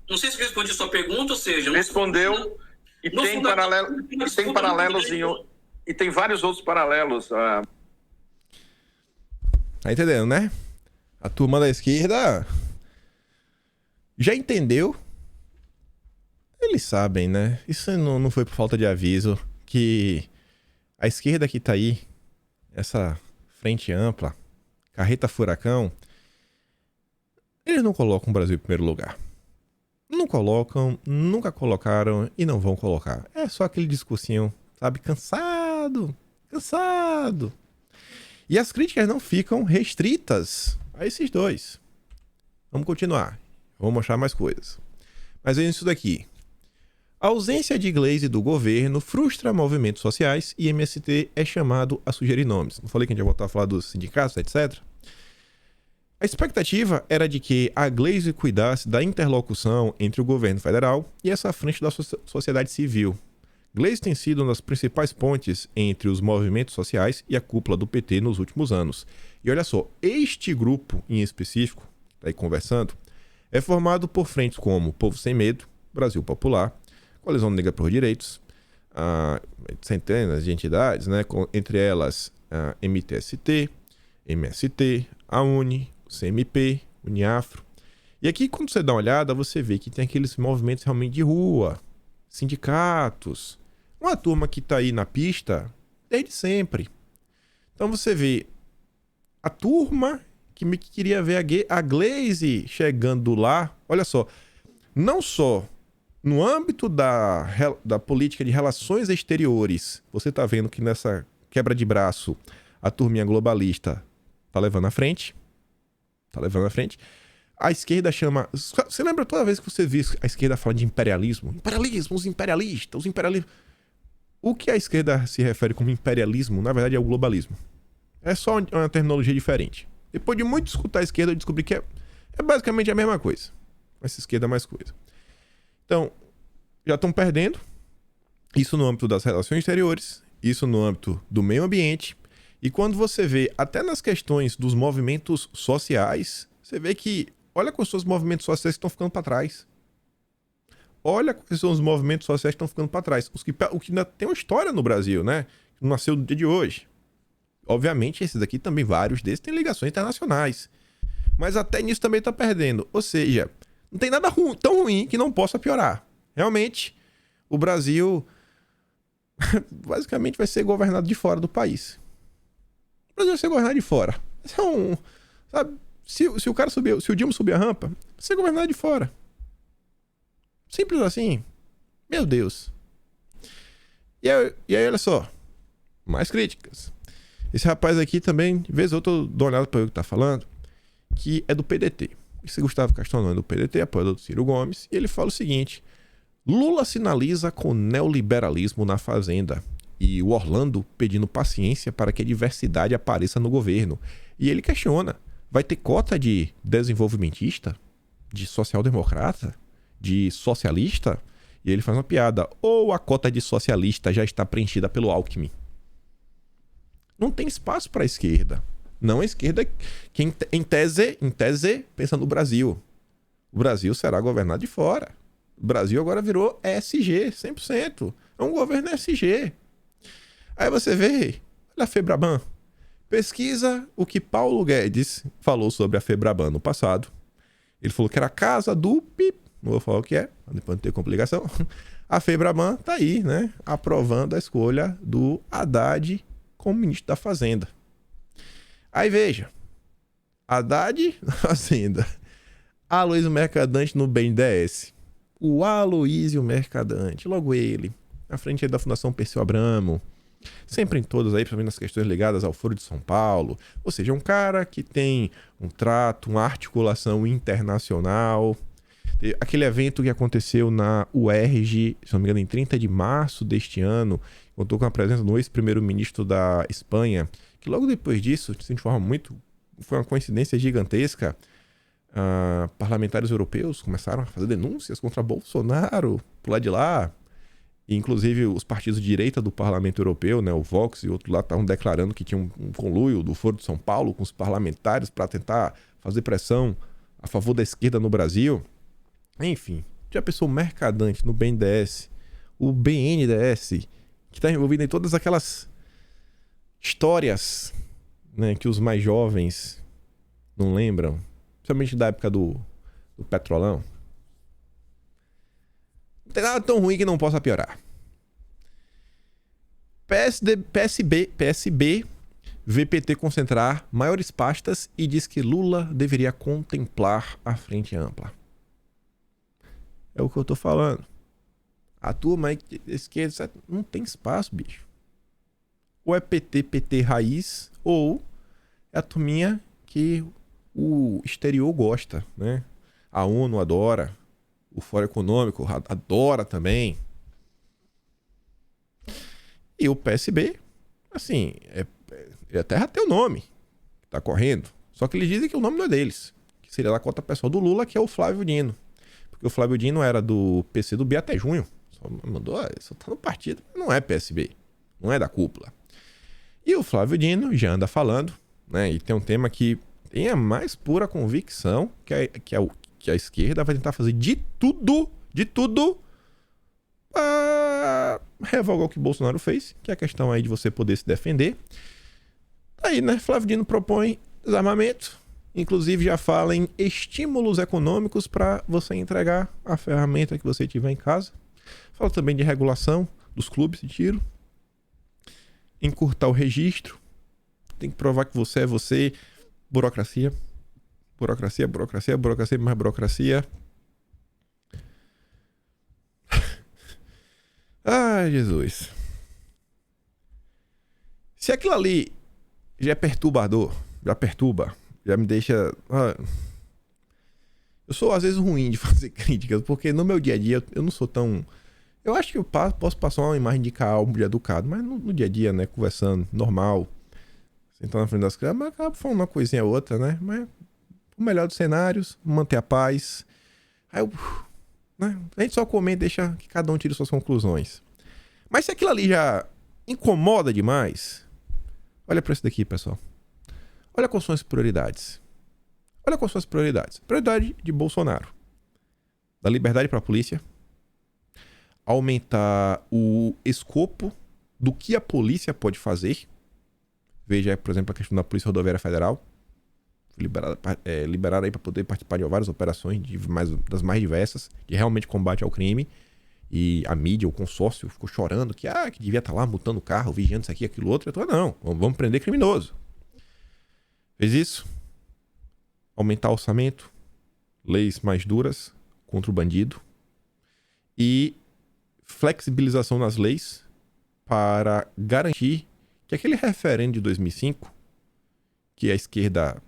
não sei se eu respondi a sua pergunta, ou seja... Respondeu... E tem paralelos e tem vários outros paralelos. Tá entendendo, né? A turma da esquerda já entendeu. Eles sabem, né? Isso não foi por falta de aviso que a esquerda que tá aí, essa frente ampla, carreta furacão, eles não colocam o Brasil em primeiro lugar. Não colocam, nunca colocaram e não vão colocar. É só aquele discursinho, sabe? Cansado. E as críticas não ficam restritas a esses dois. Vamos continuar. Vou mostrar mais coisas. Mas é isso daqui. A ausência de Gleisi do governo frustra movimentos sociais e MST é chamado a sugerir nomes. Não falei que a gente ia voltar a falar dos sindicatos, etc.? A expectativa era de que a Gleisi cuidasse da interlocução entre o governo federal e essa frente da sociedade civil. Gleisi tem sido uma das principais pontes entre os movimentos sociais e a cúpula do PT nos últimos anos. E olha só, este grupo em específico, está aí conversando, é formado por frentes como Povo Sem Medo, Brasil Popular, Coalizão Negra por Direitos, centenas de entidades, né, entre elas a MTST, MST, a UNE, o CMP, o Uniafro. E aqui, quando você dá uma olhada, você vê que tem aqueles movimentos realmente de rua, sindicatos, uma turma que está aí na pista desde sempre. Então você vê a turma que queria ver a Glaze chegando lá. Olha só, não só no âmbito da política de relações exteriores, você está vendo que nessa quebra de braço a turminha globalista tá levando à frente. Tá levando à frente. A esquerda chama... Você lembra toda vez que você viu a esquerda falar de imperialismo? Imperialismo, os imperialistas, os imperialistas. O que a esquerda se refere como imperialismo, na verdade, é o globalismo. É só uma terminologia diferente. Depois de muito escutar a esquerda, eu descobri que é basicamente a mesma coisa. Essa esquerda é mais coisa. Então, já estão perdendo. Isso no âmbito das relações exteriores, isso no âmbito do meio ambiente. E quando você vê, até nas questões dos movimentos sociais, você vê que, olha quais são os movimentos sociais que estão ficando para trás. Olha quais são os movimentos sociais que estão ficando para trás. O que ainda tem uma história no Brasil, né? Que não nasceu no dia de hoje. Obviamente, esses aqui também, vários desses, têm ligações internacionais. Mas até nisso também está perdendo. Ou seja, não tem nada tão ruim que não possa piorar. Realmente, o Brasil basicamente vai ser governado de fora do país. O Brasil vai ser governado de fora. Sabe? Se o cara subir, se o Dilma subir a rampa, vai ser governado de fora. Simples assim. Meu Deus. E aí, olha só. Mais críticas. Esse rapaz aqui também, de vez ou outra, eu dou uma olhada para o que tá falando, que é do PDT. Esse Gustavo Castelnau é do PDT, apoiador do Ciro Gomes, e ele fala o seguinte: Lula sinaliza com neoliberalismo na Fazenda. E o Orlando pedindo paciência para que a diversidade apareça no governo. E ele questiona: vai ter cota de desenvolvimentista? De social-democrata? De socialista? E ele faz uma piada: ou a cota de socialista já está preenchida pelo Alckmin? Não tem espaço para a esquerda. Não a esquerda que, em tese, pensa no Brasil. O Brasil será governado de fora. O Brasil agora virou ESG, 100%. É um governo ESG. Aí você vê, olha a Febraban. Pesquisa o que Paulo Guedes falou sobre a Febraban no passado. Ele falou que era a casa do PIP. Não vou falar o que é, depois não ter complicação. A Febraban tá aí, né? Aprovando a escolha do Haddad como ministro da Fazenda. Aí veja, Haddad na Fazenda, Aloysio Mercadante no BNDES, o Aloysio Mercadante, logo ele, à frente da Fundação Perseu Abramo, sempre em todas aí, principalmente nas questões ligadas ao Foro de São Paulo. Ou seja, um cara que tem um trato, uma articulação internacional. Aquele evento que aconteceu na UERJ, se não me engano, em 30 de março deste ano, contou com a presença do ex-primeiro-ministro da Espanha, que logo depois disso, se informa muito, foi uma coincidência gigantesca, parlamentares europeus começaram a fazer denúncias contra Bolsonaro por lá de lá. E, inclusive, os partidos de direita do Parlamento Europeu, né, o Vox e outro lá, estavam declarando que tinha um conluio do Foro de São Paulo com os parlamentares para tentar fazer pressão a favor da esquerda no Brasil. Enfim, já pensou Mercadante no BNDES, o BNDES, que está envolvido em todas aquelas histórias, né, que os mais jovens não lembram, principalmente da época do Petrolão. Não tem nada tão ruim que não possa piorar. PSB vê PT concentrar maiores pastas e diz que Lula deveria contemplar a frente ampla. É o que eu tô falando. A turma aí de esquerda não tem espaço, bicho. Ou é PT raiz, ou é a turminha que o exterior gosta, né? A ONU adora. O Fórum Econômico adora também. E o PSB, assim, ele até tem o nome que tá correndo. Só que eles dizem que o nome não é deles. Que seria da cota pessoal do Lula, que é o Flávio Dino. Porque o Flávio Dino era do PC do B até junho. Só tá no partido. Não é PSB. Não é da cúpula. E o Flávio Dino já anda falando, né? E tem um tema que tem a mais pura convicção que a esquerda vai tentar fazer de tudo para revogar o que Bolsonaro fez, que é a questão aí de você poder se defender. Aí, né? Flávio Dino propõe desarmamento. Inclusive já fala em estímulos econômicos para você entregar a ferramenta que você tiver em casa. Fala também de regulação dos clubes de tiro. Encurtar o registro. Tem que provar que você é você. Burocracia. Burocracia, burocracia, burocracia, mais burocracia. Ai, Jesus. Se aquilo ali já é perturbador, já perturba, já me deixa... Eu sou, às vezes, ruim de fazer críticas, porque no meu dia a dia eu não sou tão... Eu acho que eu posso passar uma imagem de calmo, de educado, mas no dia a dia, né, conversando, normal, sentando na frente das câmeras, mas acabo falando uma coisinha ou outra, né? Mas o melhor dos cenários, manter a paz. Aí eu... Né? A gente só comenta e deixa que cada um tire suas conclusões. Mas se aquilo ali já incomoda demais... Olha para isso daqui, pessoal. Olha quais são as prioridades. Olha quais são as prioridades. Prioridade de Bolsonaro. Da liberdade para a polícia. Aumentar o escopo do que a polícia pode fazer. Veja, por exemplo, a questão da Polícia Rodoviária Federal. Liberada aí para poder participar de várias operações, das mais diversas, de realmente combate ao crime. E a mídia, o consórcio, ficou chorando que devia estar lá multando o carro, vigiando isso aqui, aquilo outro. Eu tô, não, vamos prender criminoso. Fez isso. Aumentar o orçamento. Leis mais duras contra o bandido. E flexibilização nas leis para garantir que aquele referendo de 2005, que a esquerda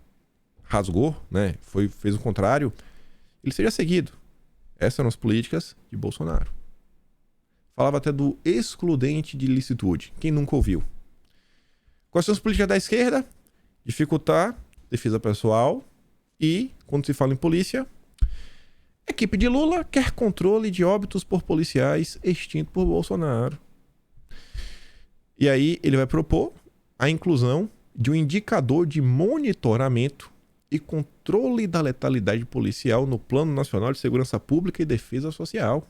rasgou, né, fez o contrário, ele seja seguido. Essas eram as políticas de Bolsonaro. Falava até do excludente de ilicitude. Quem nunca ouviu? Quais são as políticas da esquerda? Dificultar defesa pessoal e, quando se fala em polícia, a equipe de Lula quer controle de óbitos por policiais extinto por Bolsonaro. E aí ele vai propor a inclusão de um indicador de monitoramento e controle da letalidade policial no Plano Nacional de Segurança Pública e Defesa Social.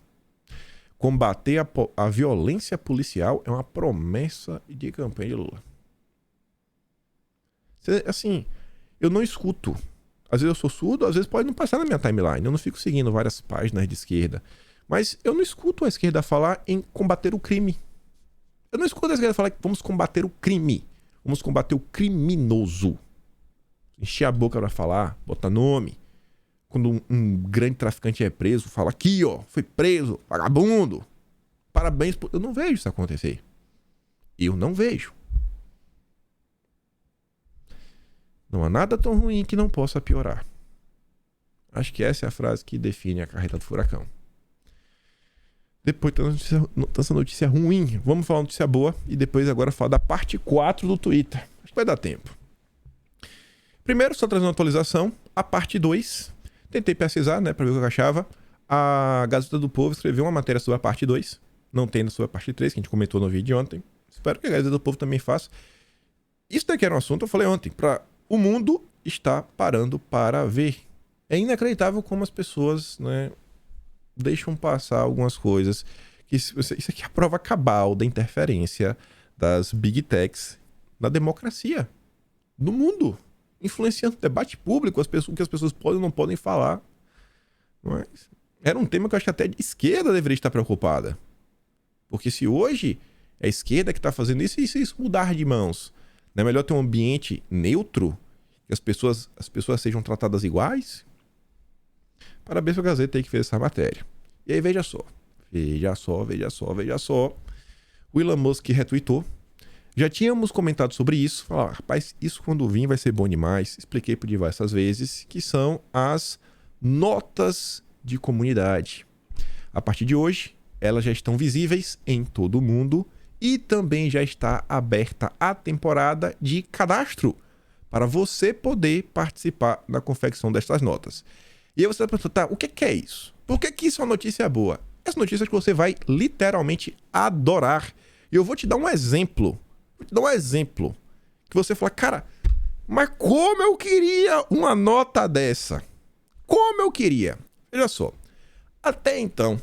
Combater a violência policial é uma promessa de campanha de Lula. Assim, eu não escuto. Às vezes eu sou surdo, às vezes pode não passar na minha timeline. Eu não fico seguindo várias páginas de esquerda. Mas eu não escuto a esquerda falar em combater o crime. Eu não escuto a esquerda falar que vamos combater o crime. Vamos combater o criminoso. Encher a boca pra falar, botar nome. Quando um grande traficante é preso, fala aqui, ó, foi preso, vagabundo. Parabéns. Eu não vejo isso acontecer. Eu não vejo. Não há nada tão ruim que não possa piorar. Acho que essa é a frase que define a carreta do furacão. Depois dessa notícia ruim, vamos falar uma notícia boa e depois agora falar da parte 4 do Twitter. Acho que vai dar tempo. Primeiro, só trazendo uma atualização, a parte 2. Tentei pesquisar, né, pra ver o que eu achava. A Gazeta do Povo escreveu uma matéria sobre a parte 2. Não tem sobre a parte 3, que a gente comentou no vídeo de ontem. Espero que a Gazeta do Povo também faça. Isso daqui era um assunto, eu falei ontem, o mundo está parando para ver. É inacreditável como as pessoas, né, deixam passar algumas coisas. Isso aqui é a prova cabal da interferência das Big Techs na democracia do mundo. Influenciando o debate público, o que as pessoas podem ou não podem falar. Mas era um tema que eu acho que até a esquerda deveria estar preocupada. Porque se hoje é a esquerda que está fazendo isso, e se isso mudar de mãos? Não é melhor ter um ambiente neutro? Que as pessoas sejam tratadas iguais? Parabéns para a Gazeta aí que fez essa matéria. E aí veja só. O Elon Musk retweetou. Já tínhamos comentado sobre isso. Falar, rapaz, isso quando vir vai ser bom demais. Expliquei por diversas vezes que são as notas de comunidade. A partir de hoje, elas já estão visíveis em todo o mundo e também já está aberta a temporada de cadastro para você poder participar da confecção destas notas. E aí você vai perguntar, o que é isso? Por que isso é uma notícia boa? Essa notícia é que você vai literalmente adorar. E eu vou te dar um exemplo. Que você fala, cara, mas como eu queria uma nota dessa? Como eu queria? Veja só. Até então,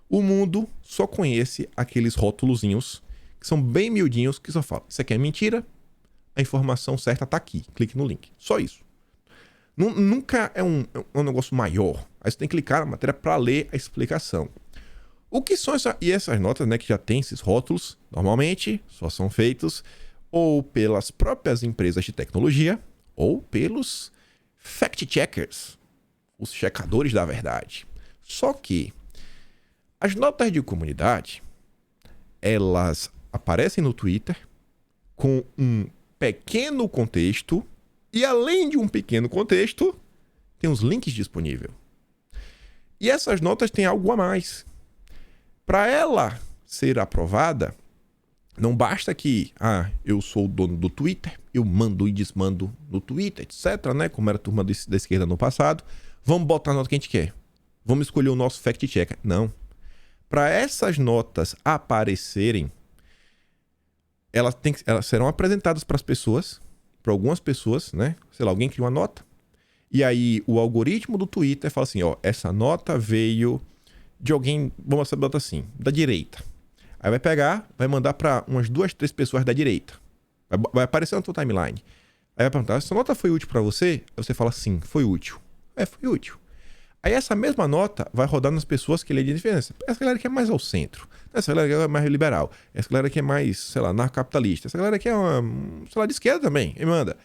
o mundo só conhece aqueles rótulozinhos que são bem miudinhos, que só falam, isso aqui é mentira, a informação certa tá aqui, clique no link. Só isso. Nunca é um negócio maior. Aí você tem que clicar na matéria para ler a explicação. O que são essas notas, né, que já tem esses rótulos, normalmente só são feitos ou pelas próprias empresas de tecnologia ou pelos fact-checkers, os checadores da verdade. Só que as notas de comunidade, elas aparecem no Twitter com um pequeno contexto e, além de um pequeno contexto, tem os links disponíveis. E essas notas têm algo a mais. Para ela ser aprovada, não basta que eu sou o dono do Twitter, eu mando e desmando no Twitter, etc., né? Como era a turma da esquerda no passado. Vamos botar a nota que a gente quer. Vamos escolher o nosso fact-checker. Não. Para essas notas aparecerem, elas serão apresentadas para as pessoas, para algumas pessoas, né? Sei lá, alguém cria uma nota. E aí o algoritmo do Twitter fala assim, essa nota veio de alguém, vamos botar assim, da direita. Aí vai pegar, vai mandar para umas 2, 3 pessoas da direita. Vai aparecer na tua timeline. Aí vai perguntar, essa nota foi útil para você? Aí você fala, sim, foi útil. Foi útil. Aí essa mesma nota vai rodar nas pessoas que ele é de diferença. Essa galera que é mais ao centro. Essa galera que é mais liberal. Essa galera que é mais, sei lá, anarcocapitalista. Essa galera que é, sei lá, de esquerda também. E manda.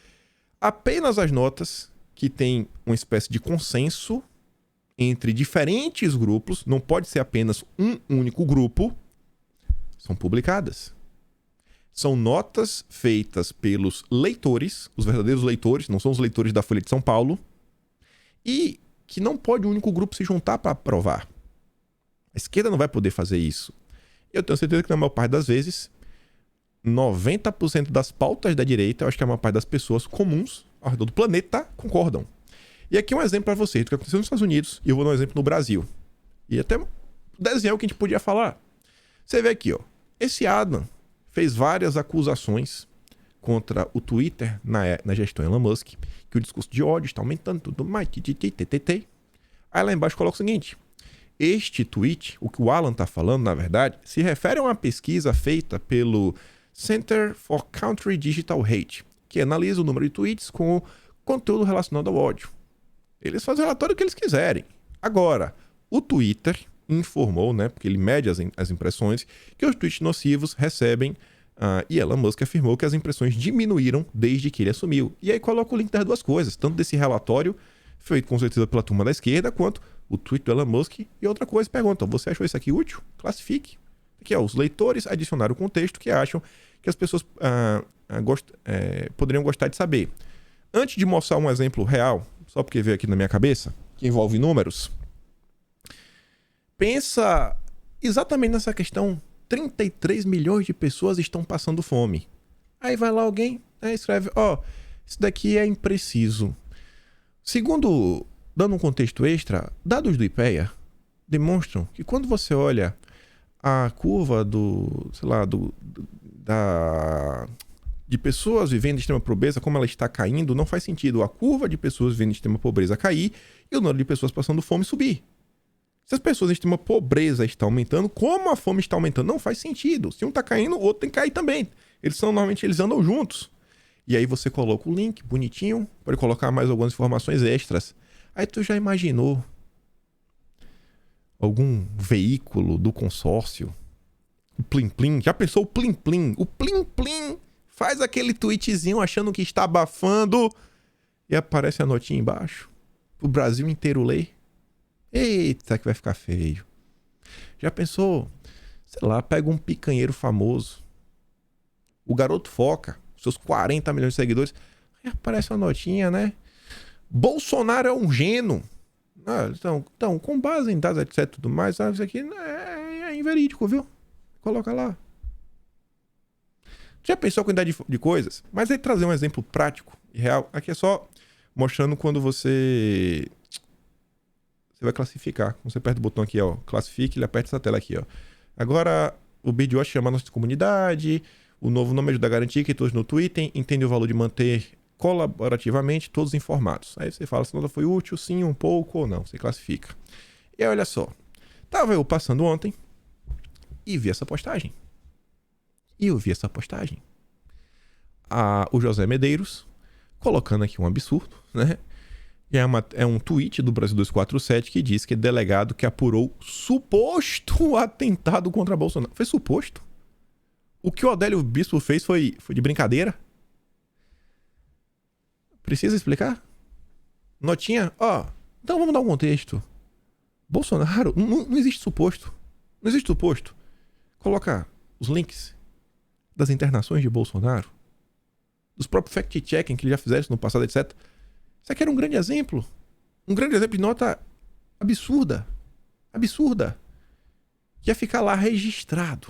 Apenas as notas que têm uma espécie de consenso entre diferentes grupos, não pode ser apenas um único grupo, são publicadas. São notas feitas pelos leitores, os verdadeiros leitores, não são os leitores da Folha de São Paulo, e que não pode um único grupo se juntar para aprovar. A esquerda não vai poder fazer isso. Eu tenho certeza que na maior parte das vezes, 90% das pautas da direita, eu acho que a maior parte das pessoas comuns ao redor do planeta concordam. E aqui um exemplo para vocês do que aconteceu nos Estados Unidos, e eu vou dar um exemplo no Brasil. E até desenhar o que a gente podia falar. Você vê aqui, esse Adam fez várias acusações contra o Twitter na gestão Elon Musk, que o discurso de ódio está aumentando, tudo mais, Aí lá embaixo coloca o seguinte, este tweet, o que o Alan está falando, na verdade, se refere a uma pesquisa feita pelo Center for Country Digital Hate, que analisa o número de tweets com conteúdo relacionado ao ódio. Eles fazem o relatório que eles quiserem. Agora, o Twitter informou, né, porque ele mede as impressões, que os tweets nocivos recebem, e Elon Musk afirmou que as impressões diminuíram desde que ele assumiu. E aí coloca o link das duas coisas, tanto desse relatório, feito com certeza pela turma da esquerda, quanto o tweet do Elon Musk. E outra coisa, pergunta, você achou isso aqui útil? Classifique. Aqui, os leitores adicionaram o contexto que acham que as pessoas poderiam gostar de saber. Antes de mostrar um exemplo real, só porque veio aqui na minha cabeça, que envolve números, pensa exatamente nessa questão. 33 milhões de pessoas estão passando fome. Aí vai lá alguém, escreve, isso daqui é impreciso. Segundo, dando um contexto extra, dados do IPEA demonstram que quando você olha a curva de pessoas vivendo em extrema pobreza, como ela está caindo, não faz sentido a curva de pessoas vivendo em extrema pobreza cair e o número de pessoas passando fome subir. Se as pessoas em extrema pobreza estão aumentando, como a fome está aumentando? Não faz sentido. Se um está caindo, o outro tem que cair também. Normalmente eles andam juntos. E aí você coloca o link, bonitinho, pode colocar mais algumas informações extras. Aí tu já imaginou algum veículo do consórcio? O Plim Plim, já pensou o Plim Plim? O Plim Plim faz aquele tweetzinho achando que está abafando e aparece a notinha embaixo. O Brasil inteiro lê. Eita, que vai ficar feio. Já pensou? Sei lá, pega um picanheiro famoso. O Garoto Foca, seus 40 milhões de seguidores. Aí aparece uma notinha, né? Bolsonaro é um gênio. Então, com base em dados, etc, tudo mais, isso aqui é inverídico, viu? Coloca lá. Já pensou a quantidade de coisas? Mas aí trazer um exemplo prático e real. Aqui é só mostrando quando você vai classificar. Quando você aperta o botão aqui, classifique, ele aperta essa tela aqui, Agora, o BitWatch chama a nossa comunidade, o novo nome ajuda a garantir que todos no Twitter entendem o valor de manter colaborativamente todos informados. Aí você fala se a nota foi útil, sim, um pouco ou não. Você classifica. E aí, olha só. Tava eu passando ontem e vi essa postagem. E eu vi essa postagem. O José Medeiros, colocando aqui um absurdo, né? É um tweet do Brasil 247 que diz que é delegado que apurou suposto atentado contra Bolsonaro. Foi suposto? O que o Odélio Bispo fez foi de brincadeira? Precisa explicar? Notinha? Então vamos dar um contexto. Bolsonaro, não existe suposto. Não existe suposto. Coloca os links das internações de Bolsonaro, dos próprios fact-checking que ele já fizeram isso no passado, etc. Isso aqui era um grande exemplo. Um grande exemplo de nota absurda. Absurda. Que ia ficar lá registrado.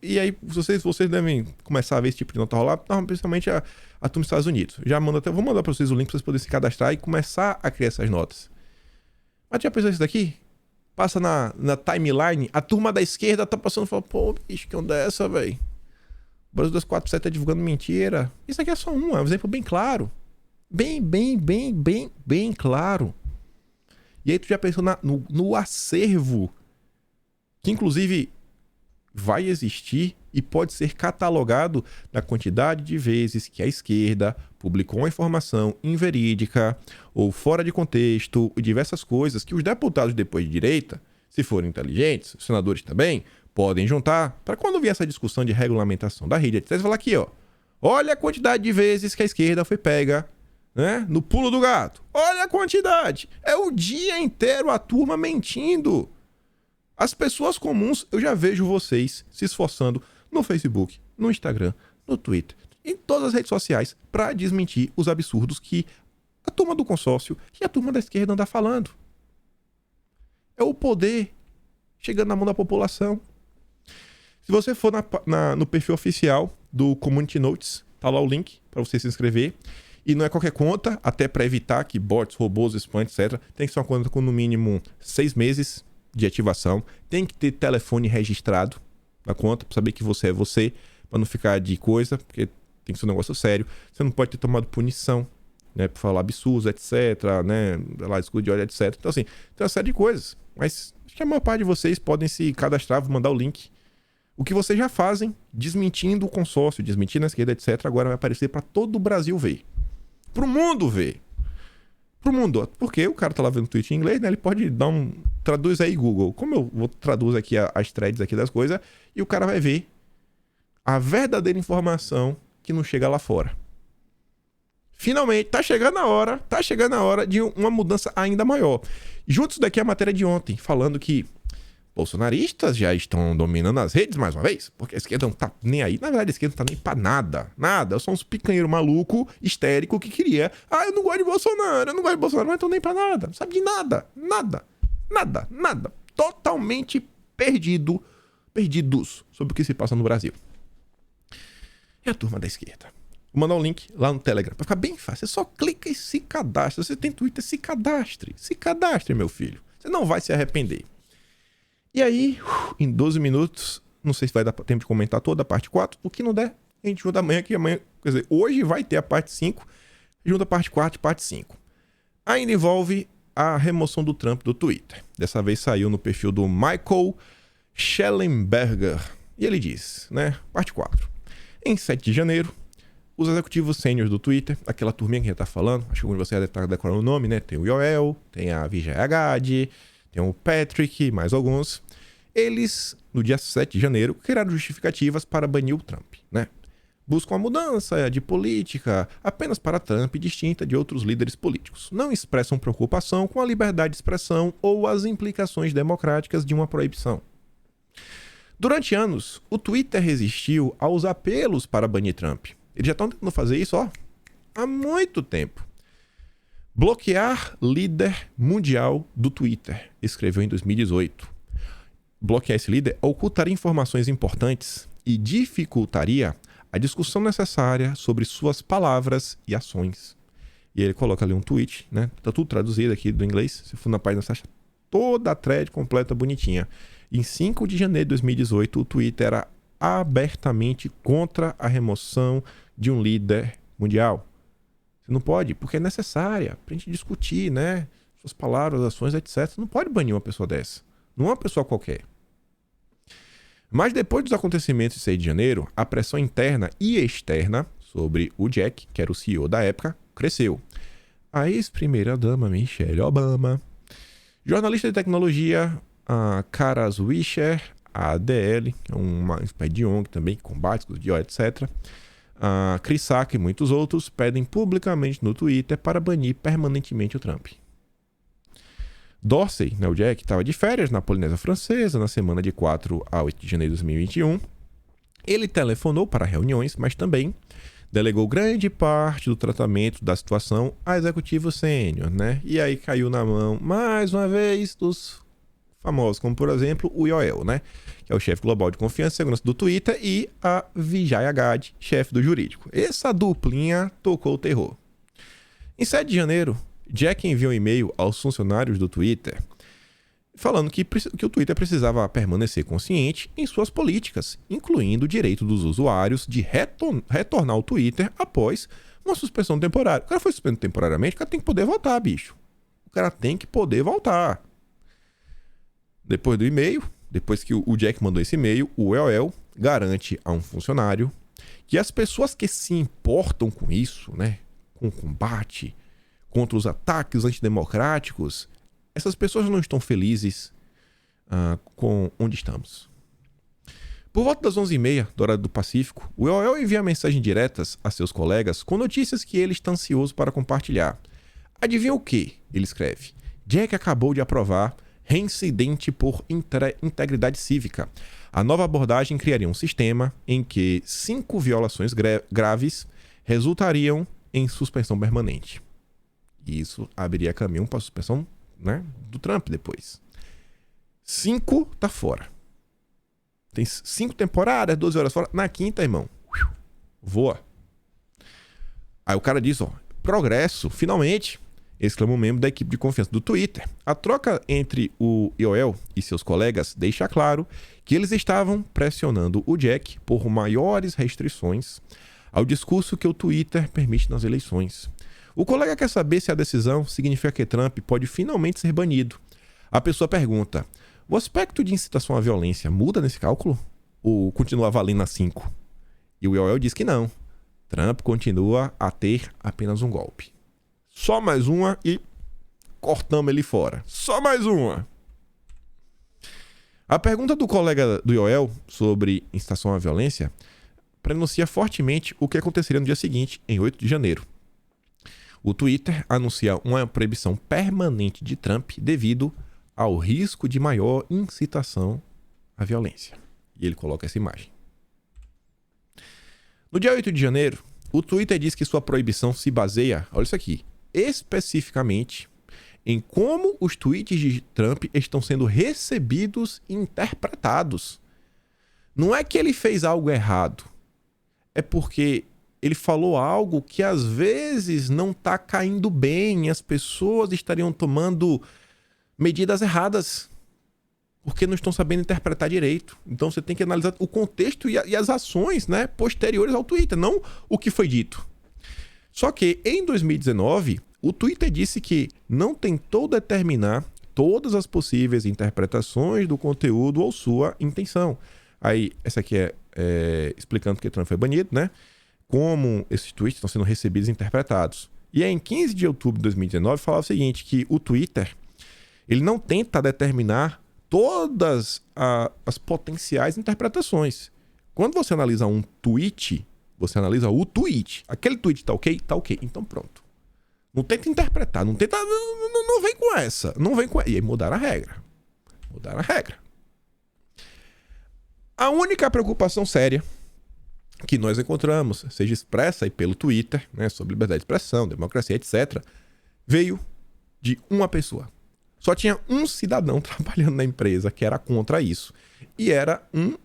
E aí, vocês devem começar a ver esse tipo de nota rolar, principalmente a turma dos Estados Unidos. Vou mandar para vocês o link para vocês poderem se cadastrar e começar a criar essas notas. Mas já pensou isso daqui? Passa na timeline, a turma da esquerda tá passando e fala, pô, bicho, que onda é essa, velho? O Brasil 247 tá divulgando mentira. Isso aqui é só um exemplo bem claro. Bem claro. E aí tu já pensou no acervo, que inclusive vai existir e pode ser catalogado na quantidade de vezes que a esquerda publicou uma informação inverídica ou fora de contexto e diversas coisas que os deputados depois de direita, se forem inteligentes, os senadores também, podem juntar para quando vier essa discussão de regulamentação da rede, etc. Falar aqui, olha a quantidade de vezes que a esquerda foi pega, né, no pulo do gato. Olha a quantidade. É o dia inteiro a turma mentindo. As pessoas comuns, eu já vejo vocês se esforçando no Facebook, no Instagram, no Twitter, em todas as redes sociais para desmentir os absurdos que a turma do consórcio e a turma da esquerda anda falando. É o poder chegando na mão da população. Se você for no perfil oficial do Community Notes, tá lá o link para você se inscrever. E não é qualquer conta, até para evitar que bots, robôs, spam, etc. Tem que ser uma conta com no mínimo 6 meses de ativação. Tem que ter telefone registrado na conta para saber que você é você, para não ficar de coisa, porque tem que ser um negócio sério. Você não pode ter tomado punição, né, por falar absurdo, etc, né, lá, escudo de ódio, etc. Então assim, tem uma série de coisas. Mas acho que a maior parte de vocês podem se cadastrar, vou mandar o link. O que vocês já fazem, desmentindo o consórcio, desmentindo a esquerda, etc, agora vai aparecer para todo o Brasil ver. Pro mundo ver. Pro mundo. Porque o cara tá lá vendo o tweet em inglês, né? Ele pode dar traduz aí, Google. Como eu vou traduzir aqui as threads aqui das coisas, e o cara vai ver a verdadeira informação que não chega lá fora. Finalmente, tá chegando a hora de uma mudança ainda maior. Junto isso daqui é a matéria de ontem, falando que bolsonaristas já estão dominando as redes mais uma vez, porque a esquerda não tá nem aí. Na verdade, a esquerda não tá nem pra nada. Nada. Eu sou uns picanheiros maluco, histérico, que queria. Eu não gosto de Bolsonaro, mas estão nem pra nada. Não sabe de nada. Nada. Totalmente perdidos sobre o que se passa no Brasil. E a turma da esquerda? Vou mandar um link lá no Telegram. Pra ficar bem fácil. Você só clica e se cadastra. Você tem Twitter, se cadastre. Se cadastre, meu filho. Você não vai se arrepender. E aí, em 12 minutos, não sei se vai dar tempo de comentar toda a parte 4, o que não der, a gente junta amanhã, quer dizer, hoje vai ter a parte 5, junta a parte 4 e parte 5. Ainda envolve a remoção do Trump do Twitter. Dessa vez saiu no perfil do Michael Schellenberger. E ele diz, né, parte 4. Em 7 de janeiro, os executivos sêniores do Twitter, aquela turminha que a gente tá falando, acho que algum de vocês deve estar decorando o nome, né, tem o Yoel, tem a Vijay Agadi, tem o Patrick, mais alguns. Eles, no dia 7 de janeiro, criaram justificativas para banir o Trump, né? Buscam uma mudança de política apenas para Trump, distinta de outros líderes políticos. Não expressam preocupação com a liberdade de expressão ou as implicações democráticas de uma proibição. Durante anos, o Twitter resistiu aos apelos para banir Trump. Eles já estão tentando fazer isso, há muito tempo. Bloquear líder mundial do Twitter, escreveu em 2018. Bloquear esse líder ocultaria informações importantes e dificultaria a discussão necessária sobre suas palavras e ações. E ele coloca ali um tweet, né? Tá tudo traduzido aqui do inglês. Se for na página, você acha toda a thread completa, bonitinha. Em 5 de janeiro de 2018, o Twitter era abertamente contra a remoção de um líder mundial. Não pode, porque é necessária pra gente discutir, né? Suas palavras, ações, etc. Você não pode banir uma pessoa dessa. Não é uma pessoa qualquer. Mas depois dos acontecimentos de 6 de janeiro, a pressão interna e externa sobre o Jack, que era o CEO da época, cresceu. A ex-primeira-dama Michelle Obama, jornalista de tecnologia, a Kara Swisher, a ADL, que é uma espécie de ONG também, que combate os de etc., a Chris Sack e muitos outros pedem publicamente no Twitter para banir permanentemente o Trump. Dorsey, né, o Jack, estava de férias na Polinésia Francesa na semana de 4 a 8 de janeiro de 2021. Ele telefonou para reuniões, mas também delegou grande parte do tratamento da situação a executivo sênior, né? E aí caiu na mão, mais uma vez, dos famosos, como por exemplo o Yoel, né? Que é o chefe global de confiança e segurança do Twitter, e a Vijay Agad, chefe do jurídico. Essa duplinha tocou o terror. Em 7 de janeiro, Jack enviou um e-mail aos funcionários do Twitter falando que o Twitter precisava permanecer consciente em suas políticas, incluindo o direito dos usuários de retornar ao Twitter após uma suspensão temporária. O cara foi suspenso temporariamente, o cara tem que poder voltar, bicho. O cara tem que poder voltar. Depois do e-mail, depois que o Jack mandou esse e-mail, o EOL garante a um funcionário que as pessoas que se importam com isso, né, com o combate contra os ataques antidemocráticos, essas pessoas não estão felizes com onde estamos. Por volta das 11h30 do horário do Pacífico, o EOL envia mensagens diretas a seus colegas com notícias que ele está ansioso para compartilhar. Adivinha o que? Ele escreve. Jack acabou de aprovar reincidente por integridade cívica. A nova abordagem criaria um sistema em que 5 violações graves resultariam em suspensão permanente. E isso abriria caminho para a suspensão, né, do Trump depois. 5 tá fora. Tem 5 temporadas, 12 horas fora. Na quinta, irmão, voa. Aí o cara diz, ó, progresso, finalmente, exclama um membro da equipe de confiança do Twitter. A troca entre o EOL e seus colegas deixa claro que eles estavam pressionando o Jack por maiores restrições ao discurso que o Twitter permite nas eleições. O colega quer saber se a decisão significa que Trump pode finalmente ser banido. A pessoa pergunta, o aspecto de incitação à violência muda nesse cálculo? Ou continua valendo a 5? E o EOL diz que não. Trump continua a ter apenas um golpe. Só mais uma e cortamos ele fora. Só mais uma. A pergunta do colega do EOL sobre incitação à violência prenuncia fortemente o que aconteceria no dia seguinte, em 8 de janeiro. O Twitter anuncia uma proibição permanente de Trump devido ao risco de maior incitação à violência. E ele coloca essa imagem. No dia 8 de janeiro, o Twitter diz que sua proibição se baseia, olha isso aqui, especificamente em como os tweets de Trump estão sendo recebidos e interpretados. Não é que ele fez algo errado, é porque ele falou algo que às vezes não está caindo bem, as pessoas estariam tomando medidas erradas, porque não estão sabendo interpretar direito. Então você tem que analisar o contexto e as ações, né, posteriores ao Twitter, não o que foi dito. Só que em 2019, o Twitter disse que não tentou determinar todas as possíveis interpretações do conteúdo ou sua intenção. Aí, essa aqui é explicando que Trump foi banido, né? Como esses tweets estão sendo recebidos e interpretados. E aí, em 15 de outubro de 2019, falava o seguinte, que o Twitter ele não tenta determinar todas as potenciais interpretações. Quando você analisa um tweet, você analisa o tweet. Aquele tweet tá ok? Tá ok. Então pronto. Não tenta interpretar, não tenta... Não vem com essa. Não vem com... E aí mudaram a regra. Mudaram a regra. A única preocupação séria que nós encontramos, seja expressa aí pelo Twitter, né, sobre liberdade de expressão, democracia, etc., veio de uma pessoa. Só tinha um cidadão trabalhando na empresa que era contra isso. E era um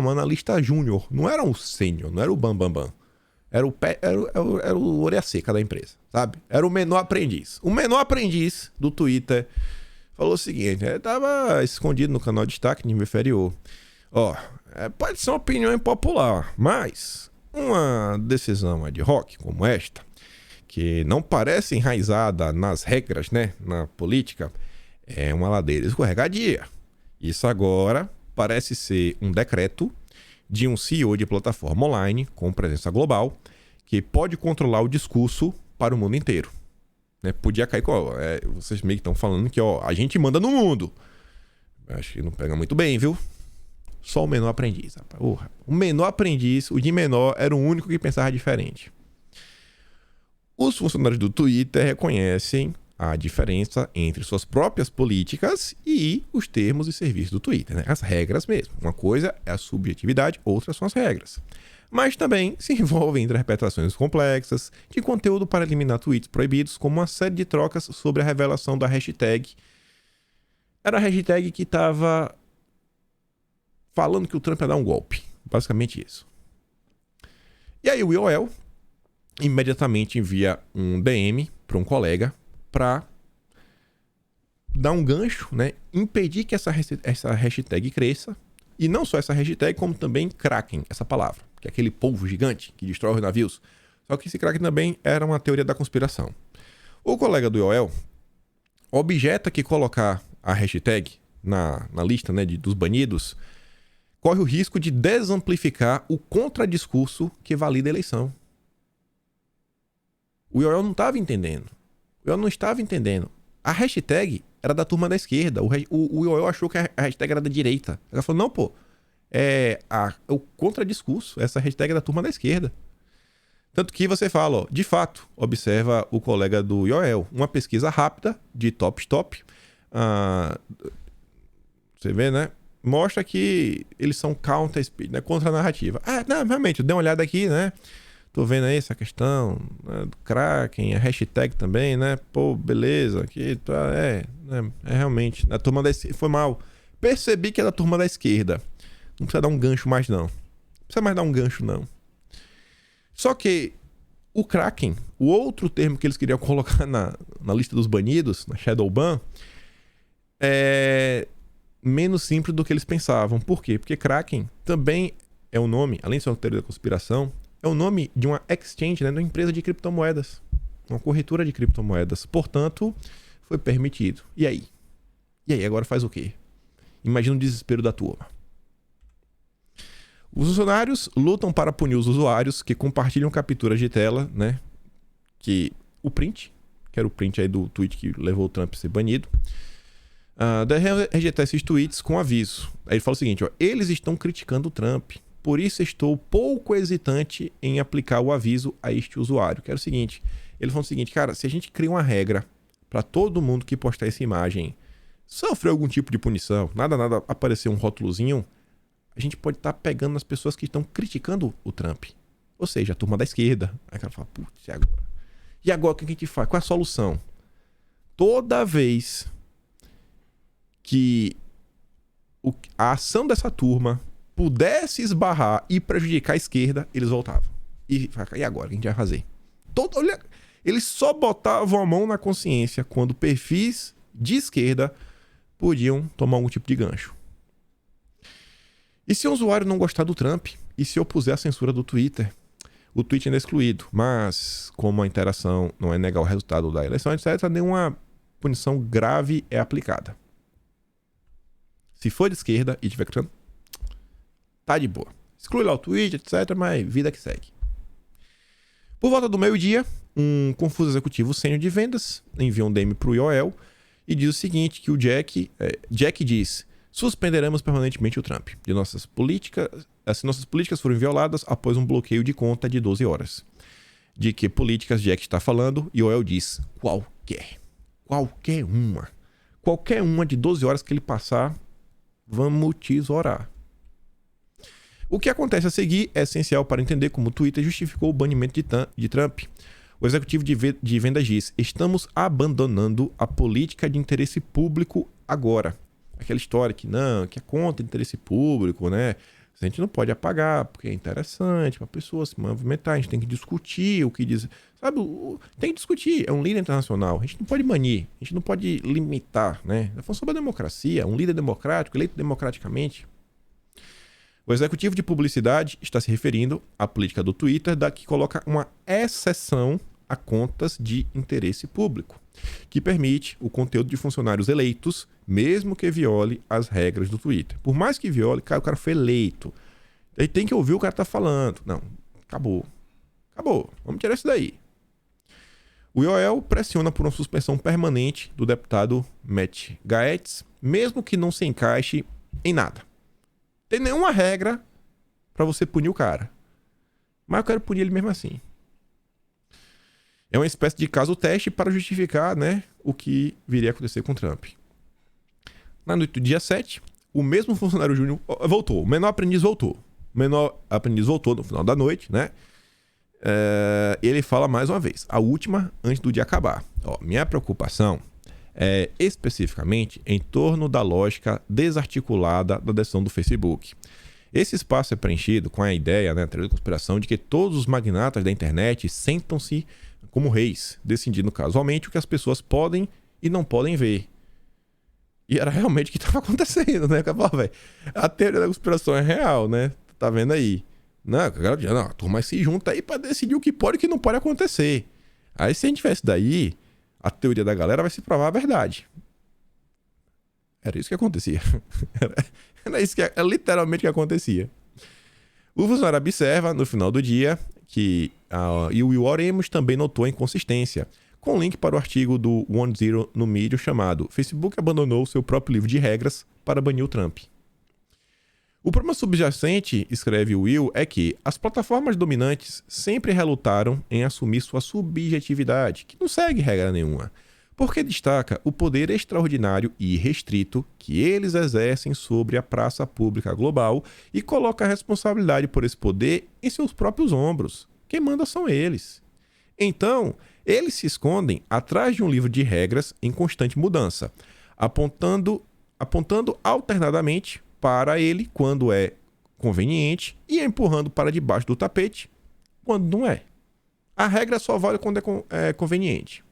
analista júnior. Não era um sênior, não era o bambambam. Era o orelha seca da empresa, sabe? Era o menor aprendiz. O menor aprendiz do Twitter falou o seguinte, ele tava escondido no canal de destaque, nível inferior. Ó, pode ser uma opinião impopular, mas uma decisão ad hoc como esta, que não parece enraizada nas regras, né, na política, é uma ladeira escorregadia. Isso agora parece ser um decreto de um CEO de plataforma online com presença global que pode controlar o discurso para o mundo inteiro. Né? Podia cair com... vocês meio que estão falando que a gente manda no mundo. Acho que não pega muito bem, viu? Só o menor aprendiz. Rapaz. O menor aprendiz, o de menor, era o único que pensava diferente. Os funcionários do Twitter reconhecem a diferença entre suas próprias políticas e os termos e serviços do Twitter, né? As regras mesmo. Uma coisa é a subjetividade, outra são as regras. Mas também se envolvem interpretações complexas de conteúdo para eliminar tweets proibidos, como uma série de trocas sobre a revelação da hashtag. Era a hashtag que estava falando que o Trump ia dar um golpe. Basicamente isso. E aí o IOL imediatamente envia um DM para um colega para dar um gancho, né? Impedir que essa hashtag cresça. E não só essa hashtag, como também Kraken, essa palavra, que é aquele polvo gigante que destrói os navios. Só que esse Kraken também era uma teoria da conspiração. O colega do IOL objeta que colocar a hashtag na lista, né, dos banidos corre o risco de desamplificar o contradiscurso que valida a eleição. O IOL não estava entendendo. O IOL não estava entendendo. A hashtag era da turma da esquerda. O IOL achou que a hashtag era da direita. Ela falou, não, pô. É o contradiscurso. Essa hashtag é da turma da esquerda. Tanto que você fala, ó, de fato, observa o colega do IOL. Uma pesquisa rápida de top-stop. Você vê, né? Mostra que eles são counter-speed, né? Contra a narrativa. Não, realmente, dê uma olhada aqui, né? Tô vendo aí essa questão, né, do Kraken, a hashtag também, né? Pô, beleza, aqui tá, é realmente, a turma da esquerda, foi mal. Percebi que é da turma da esquerda. Não precisa dar um gancho mais, não. Não precisa mais dar um gancho, não. Só que o Kraken, o outro termo que eles queriam colocar na lista dos banidos, na Shadow Ban, é menos simples do que eles pensavam. Por quê? Porque Kraken também é um nome, além de ser uma teoria da conspiração, é o nome de uma exchange, né, de uma empresa de criptomoedas. Uma corretora de criptomoedas. Portanto, foi permitido. E aí? E aí, agora faz o quê? Imagina o desespero da turma. Os funcionários lutam para punir os usuários que compartilham capturas de tela, né? Que era o print aí do tweet que levou o Trump a ser banido. Deve rejeitar esses tweets com aviso. Aí ele fala o seguinte, ó, eles estão criticando o Trump. Por isso estou pouco hesitante em aplicar o aviso a este usuário. Que era o seguinte, ele falou o seguinte, cara, se a gente cria uma regra para todo mundo que postar essa imagem sofrer algum tipo de punição, nada aparecer um rótulozinho, a gente pode estar pegando as pessoas que estão criticando o Trump. Ou seja, a turma da esquerda. Aí o cara fala, putz, e agora? E agora o que a gente faz? Qual é a solução? Toda vez que a ação dessa turma pudesse esbarrar e prejudicar a esquerda, eles voltavam. E agora? O que a gente vai fazer? Olha, eles só botavam a mão na consciência quando perfis de esquerda podiam tomar algum tipo de gancho. E se um usuário não gostar do Trump e se opuser à censura do Twitter, o tweet ainda é excluído. Mas, como a interação não é negar o resultado da eleição, etc., nenhuma punição grave é aplicada. Se for de esquerda e tiver criticando, tá de boa. Exclui lá o tweet, etc., mas vida que segue. Por volta do meio-dia, um confuso executivo sênior de vendas envia um DM pro IOL e diz o seguinte, que o Jack diz, suspenderemos permanentemente o Trump. Se nossas políticas forem violadas após um bloqueio de conta de 12 horas. De que políticas Jack está falando? IOL diz, qualquer uma. Qualquer uma de 12 horas que ele passar, vamos tesourar. O que acontece a seguir é essencial para entender como o Twitter justificou o banimento de Trump. O executivo de vendas diz, estamos abandonando a política de interesse público agora. Aquela história que é contra interesse público, né? A gente não pode apagar, porque é interessante para a pessoa se movimentar, a gente tem que discutir o que diz. Sabe, tem que discutir, é um líder internacional, a gente não pode banir, a gente não pode limitar, né? Tá falando sobre a democracia, um líder democrático, eleito democraticamente. O executivo de publicidade está se referindo à política do Twitter, que coloca uma exceção a contas de interesse público, que permite o conteúdo de funcionários eleitos, mesmo que viole as regras do Twitter. Por mais que viole, cara, o cara foi eleito. Aí tem que ouvir o cara tá falando. Não, acabou. Acabou. Vamos tirar isso daí. O IOL pressiona por uma suspensão permanente do deputado Matt Gaetz, mesmo que não se encaixe em nada. Tem nenhuma regra para você punir o cara. Mas eu quero punir ele mesmo assim. É uma espécie de caso teste para justificar, né, o que viria a acontecer com Trump. Na noite do dia 7, o mesmo funcionário júnior voltou. O menor aprendiz voltou. O menor aprendiz voltou no final da noite, né? Ele fala mais uma vez, a última antes do dia acabar. Minha preocupação é especificamente em torno da lógica desarticulada da decisão do Facebook. Esse espaço é preenchido com a ideia, né, a teoria da conspiração, de que todos os magnatas da internet sentam-se como reis, decidindo casualmente o que as pessoas podem e não podem ver. E era realmente o que estava acontecendo, né? A teoria da conspiração é real, né? Tá vendo aí? Não, a turma se junta aí pra decidir o que pode e o que não pode acontecer. Aí se a gente tivesse daí, a teoria da galera vai se provar a verdade. Era isso que acontecia. Era literalmente o que acontecia. O funcionário observa, no final do dia, que e o Will Oremos também notou a inconsistência, com link para o artigo do OneZero no Medium chamado Facebook abandonou seu próprio livro de regras para banir o Trump. O problema subjacente, escreve Will, é que as plataformas dominantes sempre relutaram em assumir sua subjetividade, que não segue regra nenhuma, porque destaca o poder extraordinário e restrito que eles exercem sobre a praça pública global e coloca a responsabilidade por esse poder em seus próprios ombros. Quem manda são eles. Então, eles se escondem atrás de um livro de regras em constante mudança, apontando alternadamente para ele quando é conveniente e empurrando para debaixo do tapete quando não é. A regra só vale quando é conveniente.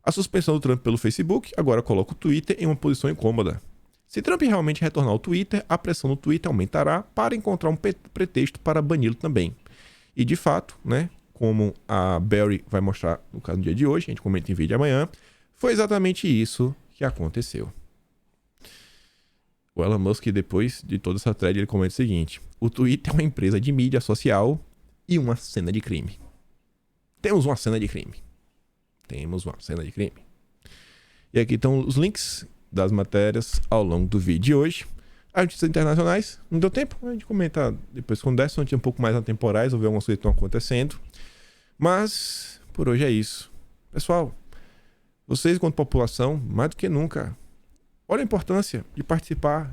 A suspensão do Trump pelo Facebook agora coloca o Twitter em uma posição incômoda. Se Trump realmente retornar ao Twitter, a pressão no Twitter aumentará para encontrar um pretexto para bani-lo também. E de fato, né, como a Barry vai mostrar no caso do dia de hoje, a gente comenta em vídeo amanhã, foi exatamente isso que aconteceu. O Elon Musk, depois de toda essa thread, ele comenta o seguinte: o Twitter é uma empresa de mídia social e uma cena de crime. Temos uma cena de crime. E aqui estão os links das matérias ao longo do vídeo de hoje. As notícias internacionais, não deu tempo, a gente comenta depois quando der, se não tinha um pouco mais atemporais, ou ver algumas coisas que estão acontecendo. Mas, por hoje é isso. Pessoal, vocês, enquanto população, mais do que nunca, olha a importância de participar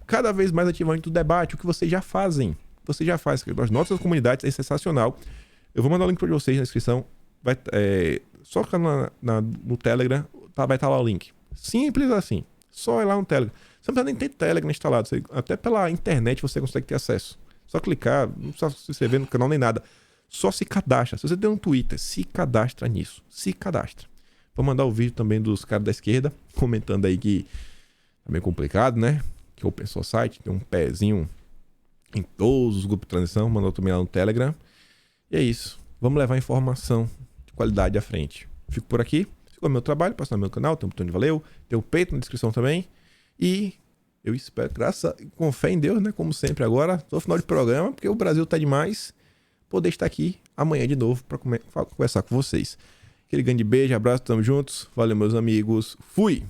cada vez mais ativamente do debate, o que vocês já fazem. As notas das comunidades é sensacional. Eu vou mandar o link para vocês na descrição. Só clicar no Telegram, vai estar lá o link. Simples assim. Só ir lá no Telegram. Você não precisa nem ter Telegram instalado. Até pela internet você consegue ter acesso. Só clicar, não precisa se inscrever no canal nem nada. Só se cadastra. Se você tem um Twitter, se cadastra nisso. Se cadastra. Vou mandar o vídeo também dos caras da esquerda, comentando aí que é meio complicado, né? Que o Open Society tem um pezinho em todos os grupos de transição. Mandou também lá no Telegram. E é isso. Vamos levar informação de qualidade à frente. Fico por aqui. Ficou meu trabalho, passa no meu canal, tem um botão de valeu, tem o peito na descrição também. E eu espero, com fé em Deus, né? Como sempre agora, no final de programa, porque o Brasil tá demais, poder estar aqui amanhã de novo para conversar com vocês. Aquele grande beijo, abraço, tamo juntos. Valeu, meus amigos. Fui!